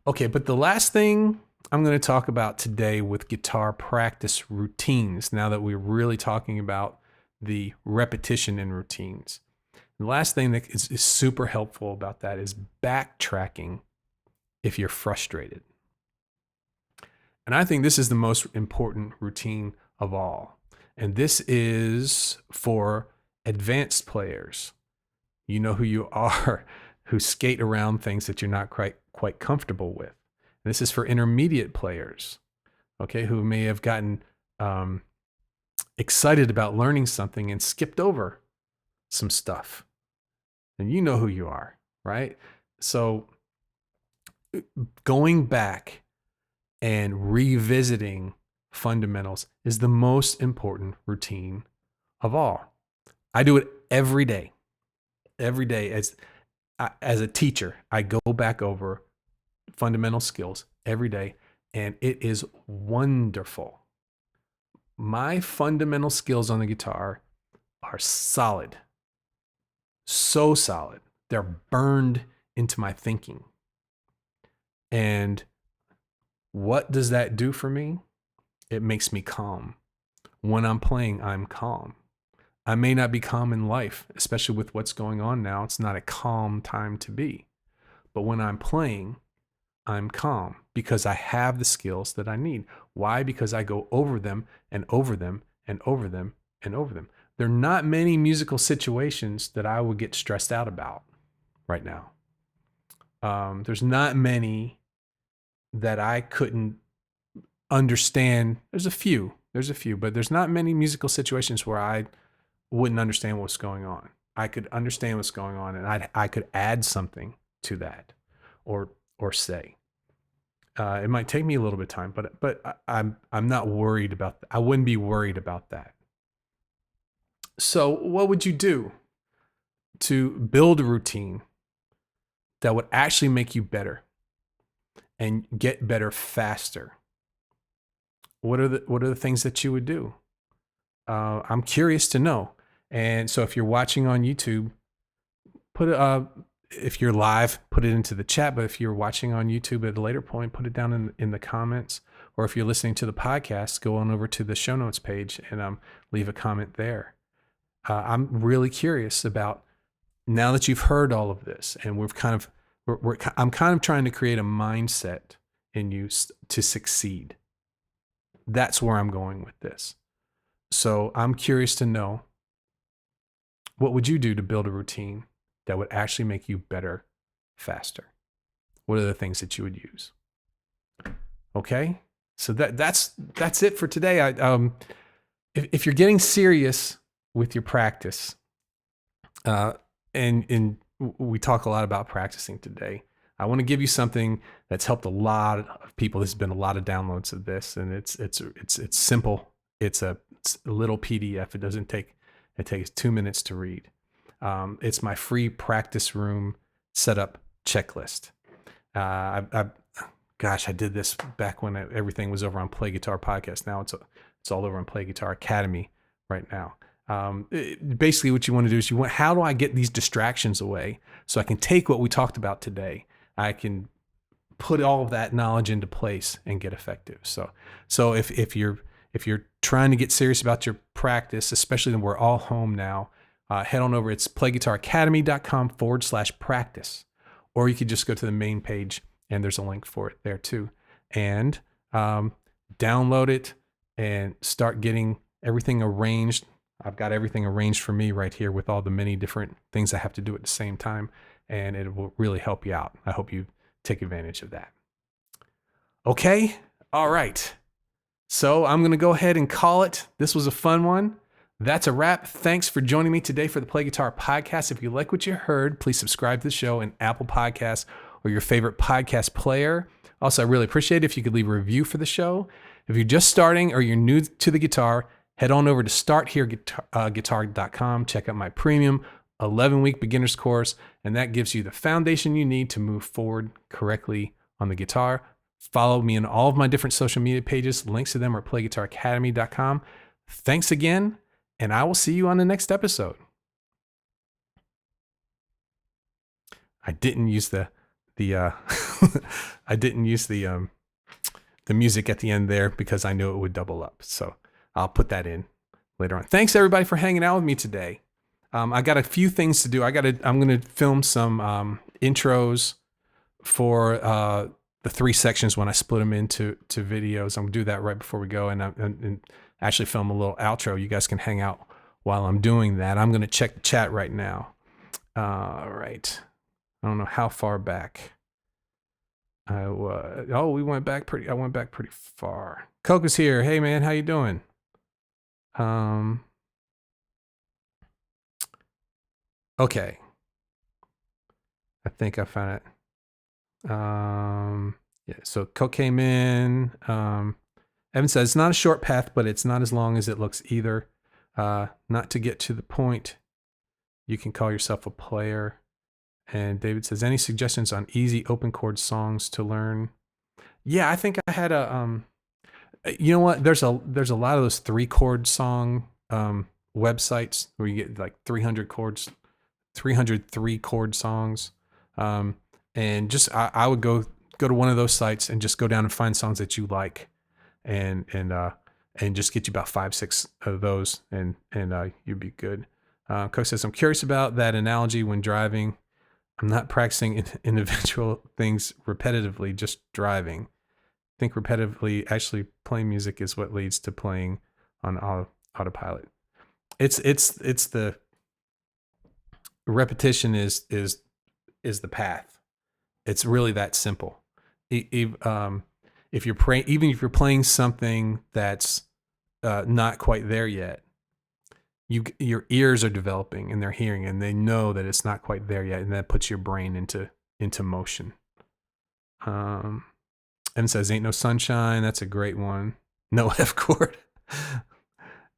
Okay, but the last thing I'm going to talk about today with guitar practice routines, now that we're really talking about the repetition in routines. The last thing that is super helpful about that is backtracking if you're frustrated. And I think this is the most important routine of all. And this is for advanced players. You know who you are, who skate around things that you're not quite comfortable with. And this is for intermediate players, okay, who may have gotten excited about learning something and skipped over some stuff. And you know who you are, right? So going back and revisiting fundamentals is the most important routine of all. I do it every day. Every day as a teacher, I go back over fundamental skills every day, and it is wonderful. My fundamental skills on the guitar are solid. So solid. They're burned into my thinking. And what does that do for me? It makes me calm. When I'm playing, I'm calm. I may not be calm in life, especially with what's going on now. It's not a calm time to be. But when I'm playing, I'm calm because I have the skills that I need. Why? Because I go over them and over them and over them and over them. There are not many musical situations that I would get stressed out about right now. There's not many that I couldn't understand. There's a few, but there's not many musical situations where I wouldn't understand what's going on. I could understand what's going on, and I could add something to that, or say. It might take me a little bit of time, but I'm not worried about. I wouldn't be worried about that. So, what would you do to build a routine that would actually make you better and get better faster? What are the things that you would do? I'm curious to know. And so if you're watching on YouTube, if you're live, put it into the chat. But if you're watching on YouTube at a later point, put it down in the comments. Or if you're listening to the podcast, go on over to the show notes page and leave a comment there. I'm really curious about, now that you've heard all of this, and I'm kind of trying to create a mindset in you to succeed. That's where I'm going with this. So I'm curious to know, what would you do to build a routine that would actually make you better faster? What are the things that you would use? Okay, so that's it for today. If you're getting serious with your practice, and we talk a lot about practicing today, I want to give you something that's helped a lot of people. There's been a lot of downloads of this, and it's simple. It's a little PDF. It takes 2 minutes to read. It's my free practice room setup checklist. I did this back when everything was over on Play Guitar Podcast. Now it's all over on Play Guitar Academy right now. Basically what you want to do is how do I get these distractions away so I can take what we talked about today? I can put all of that knowledge into place and get effective. So if you're trying to get serious about your practice, especially when we're all home now, head on over. It's playguitaracademy.com/practice, or you could just go to the main page and there's a link for it there too. And download it and start getting everything arranged. I've got everything arranged for me right here with all the many different things I have to do at the same time, and it will really help you out. I hope you take advantage of that. Okay, all right. So I'm going to go ahead and call it. This was a fun one. That's a wrap. Thanks for joining me today for the Play Guitar Podcast. If you like what you heard, please subscribe to the show in Apple Podcasts or your favorite podcast player. Also, I really appreciate it if you could leave a review for the show. If you're just starting or you're new to the guitar, head on over to starthereguitar.com. Check out my premium 11-week beginner's course, and that gives you the foundation you need to move forward correctly on the guitar. Follow me on all of my different social media pages. Links to them are playguitaracademy.com. Thanks again, and I will see you on the next episode. I didn't use the music at the end there because I knew it would double up. So I'll put that in later on. Thanks everybody for hanging out with me today. I got a few things to do. I'm going to film some intros for the 3 sections when I split them into videos. I'm going to do that right before we go and actually film a little outro. You guys can hang out while I'm doing that. I'm going to check the chat right now. All right. I don't know how far back I went back pretty far. Coke is here. Hey man, how you doing? Okay. I think I found it. Yeah, so Coke came in. Evan says, it's not a short path, but it's not as long as it looks either. Not to get to the point, you can call yourself a player. And David says, any suggestions on easy open chord songs to learn? Yeah, I think I had you know what? There's a lot of those 3-chord song websites where you get like 300 chords, 303 chord songs. And just I would go to one of those sites and just go down and find songs that you like, and just get you about 5-6 of those, and you'd be good. Coach says, I'm curious about that analogy when driving. I'm not practicing individual things repetitively, just driving. I think repetitively actually playing music is what leads to playing on autopilot. It's the repetition is the path. It's really that simple. If you're even if you're playing something that's not quite there yet, your ears are developing and they're hearing, and they know that it's not quite there yet, and that puts your brain into motion. And says, "Ain't no sunshine." That's a great one. No F chord.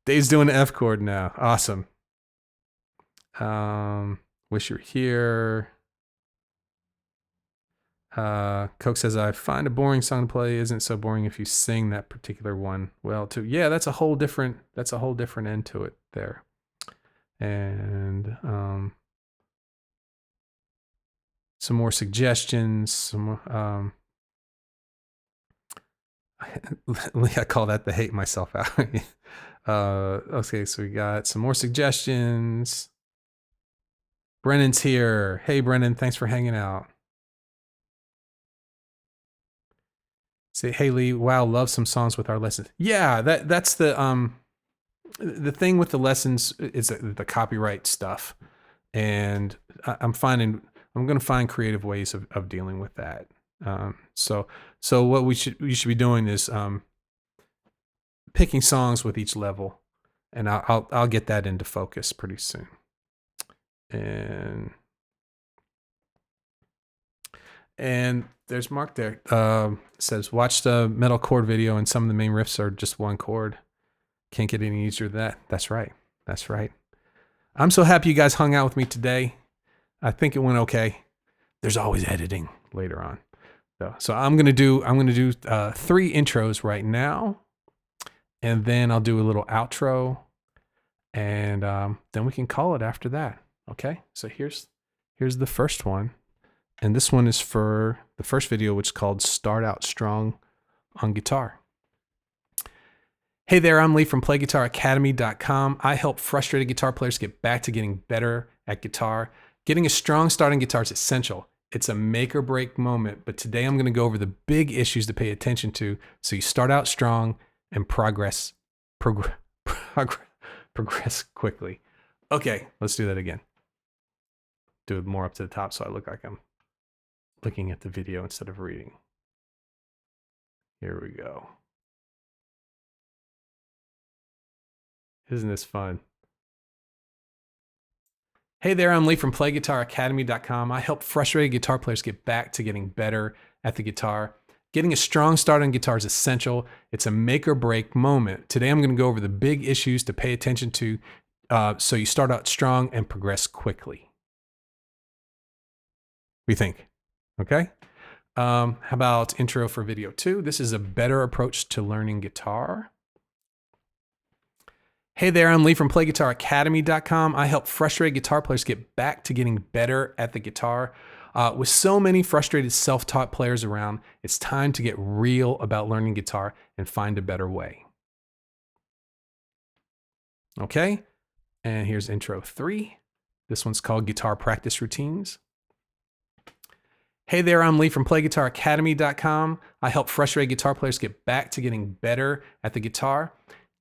Dave's doing the F chord now. Awesome. Wish you're here. Coke says, I find a boring song to play isn't so boring if you sing that particular one well too. Yeah, that's a whole different end to it there. And some more suggestions. I call that the hate myself out. Okay, so we got some more suggestions. Brennan's here. Hey, Brennan, thanks for hanging out. Say, hey, Lee, wow, love some songs with our lessons. Yeah, that's the thing with the lessons is the copyright stuff. And I'm going to find creative ways of dealing with that. So what we should be doing is picking songs with each level, and I'll get that into focus pretty soon. And there's Mark there. Says, watch the metal chord video, and some of the main riffs are just one chord. Can't get any easier than that. That's right. I'm so happy you guys hung out with me today. I think it went okay. There's always editing later on. So I'm gonna do 3 intros right now, and then I'll do a little outro, and then we can call it after that. Okay. So here's the first one. And this one is for the first video, which is called Start Out Strong on Guitar. Hey there, I'm Lee from PlayGuitarAcademy.com. I help frustrated guitar players get back to getting better at guitar. Getting a strong start on guitar is essential. It's a make or break moment, but today I'm going to go over the big issues to pay attention to so you start out strong and progress quickly. Okay, let's do that again. Do it more up to the top so I look like I'm looking at the video instead of reading. Here we go. Isn't this fun? Hey there, I'm Lee from PlayGuitarAcademy.com. I help frustrated guitar players get back to getting better at the guitar. Getting a strong start on guitar is essential. It's a make or break moment. Today I'm going to go over the big issues to pay attention to so you start out strong and progress quickly. We think. Okay? How about intro for video 2? This is a better approach to learning guitar. Hey there, I'm Lee from PlayGuitarAcademy.com. I help frustrated guitar players get back to getting better at the guitar. With so many frustrated self-taught players around, it's time to get real about learning guitar and find a better way. Okay, and here's intro 3. This one's called Guitar Practice Routines. Hey there, I'm Lee from PlayGuitarAcademy.com. I help frustrated guitar players get back to getting better at the guitar.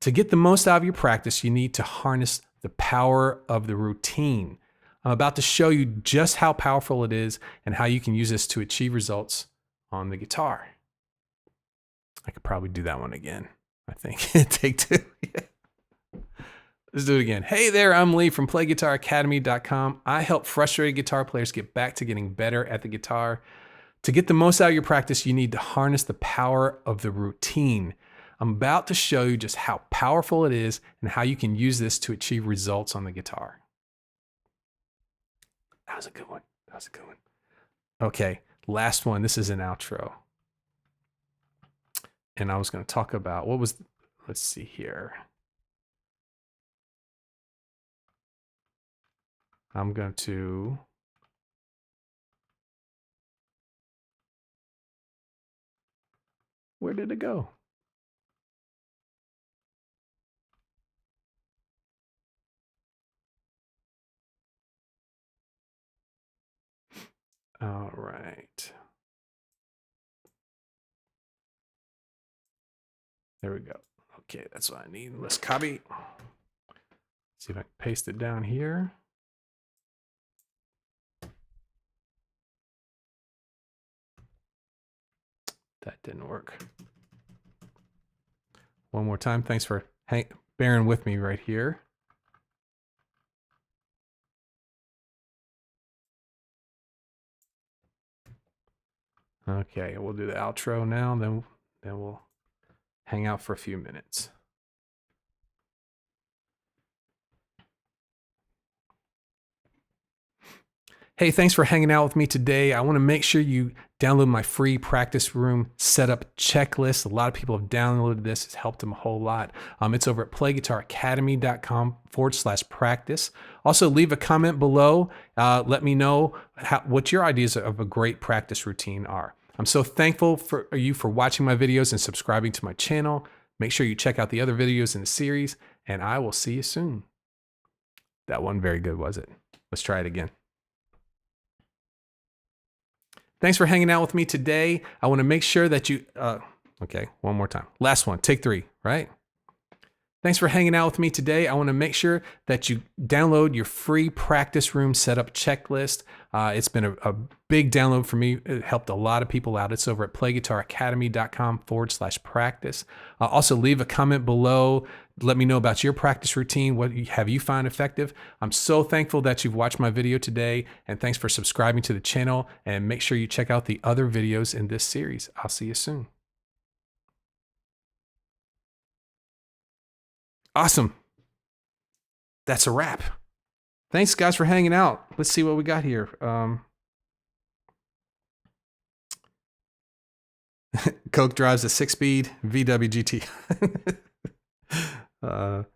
To get the most out of your practice, you need to harness the power of the routine. I'm about to show you just how powerful it is and how you can use this to achieve results on the guitar. I could probably do that one again, I think. Take 2. Let's do it again. Hey there, I'm Lee from PlayGuitarAcademy.com. I help frustrated guitar players get back to getting better at the guitar. To get the most out of your practice, you need to harness the power of the routine. I'm about to show you just how powerful it is and how you can use this to achieve results on the guitar. That was a good one. That was a good one. Okay, last one. This is an outro. And I was going to talk about let's see here. I'm going to where did it go? All right. There we go. Okay, that's what I need. Let's copy. See if I can paste it down here. That didn't work. One more time. Thanks for bearing with me right here. Okay, we'll do the outro now, then we'll hang out for a few minutes. Hey, thanks for hanging out with me today. I want to make sure you download my free practice room setup checklist. A lot of people have downloaded this. It's helped them a whole lot. It's over at playguitaracademy.com/practice. Also, leave a comment below. Let me know what your ideas of a great practice routine are. I'm so thankful for you for watching my videos and subscribing to my channel. Make sure you check out the other videos in the series, and I will see you soon. That wasn't very good, was it? Let's try it again. Thanks for hanging out with me today. I want to make sure that you, okay, one more time. Last one, take 3, right? Thanks for hanging out with me today. I want to make sure that you download your free practice room setup checklist. It's been a big download for me. It helped a lot of people out. It's over at playguitaracademy.com/practice. Also, leave a comment below. Let me know about your practice routine. What have you found effective? I'm so thankful that you've watched my video today, and thanks for subscribing to the channel. And make sure you check out the other videos in this series. I'll see you soon. Awesome. That's a wrap. Thanks, guys, for hanging out. Let's see what we got here. Coke drives a 6-speed VW GT. Evan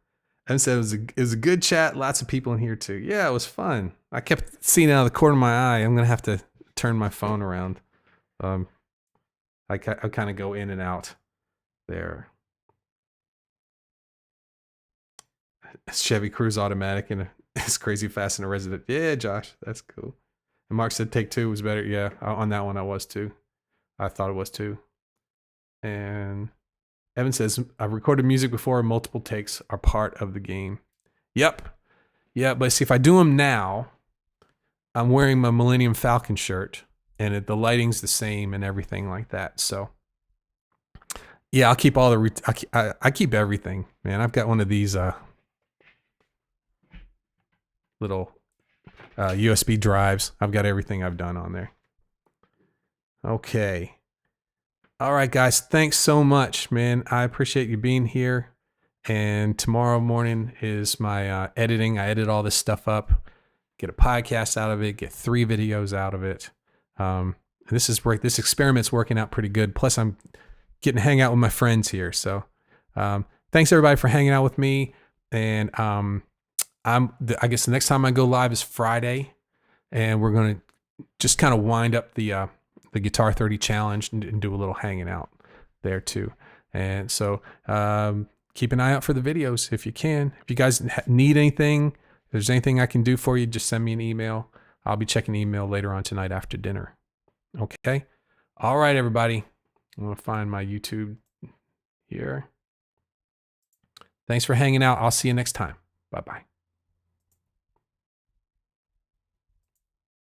said it was a good chat. Lots of people in here too. Yeah, it was fun. I kept seeing out of the corner of my eye. I'm gonna have to turn my phone around. I kind of go in and out there. Chevy Cruze automatic and it's crazy fast in a resident. Yeah, Josh, that's cool. And Mark said take 2 was better. Yeah, on that one I was too. I thought it was too. And Evan says I've recorded music before. Multiple takes are part of the game. Yep. Yeah, but see, if I do them now, I'm wearing my Millennium Falcon shirt, and the lighting's the same and everything like that. So yeah, I'll keep all the I keep everything, man. I've got one of these little USB drives. I've got everything I've done on there. Okay. All right, guys. Thanks so much, man. I appreciate you being here. And tomorrow morning is my editing. I edit all this stuff up, get a podcast out of it, get 3 videos out of it. This experiment's working out pretty good. Plus, I'm getting to hang out with my friends here. So thanks, everybody, for hanging out with me. And I guess the next time I go live is Friday, and we're going to just kind of wind up the Guitar 30 challenge and do a little hanging out there too. And so keep an eye out for the videos if you can. If you guys need anything, if there's anything I can do for you, just send me an email. I'll be checking email later on tonight after dinner. Okay? All right, everybody. I'm going to find my YouTube here. Thanks for hanging out. I'll see you next time. Bye-bye.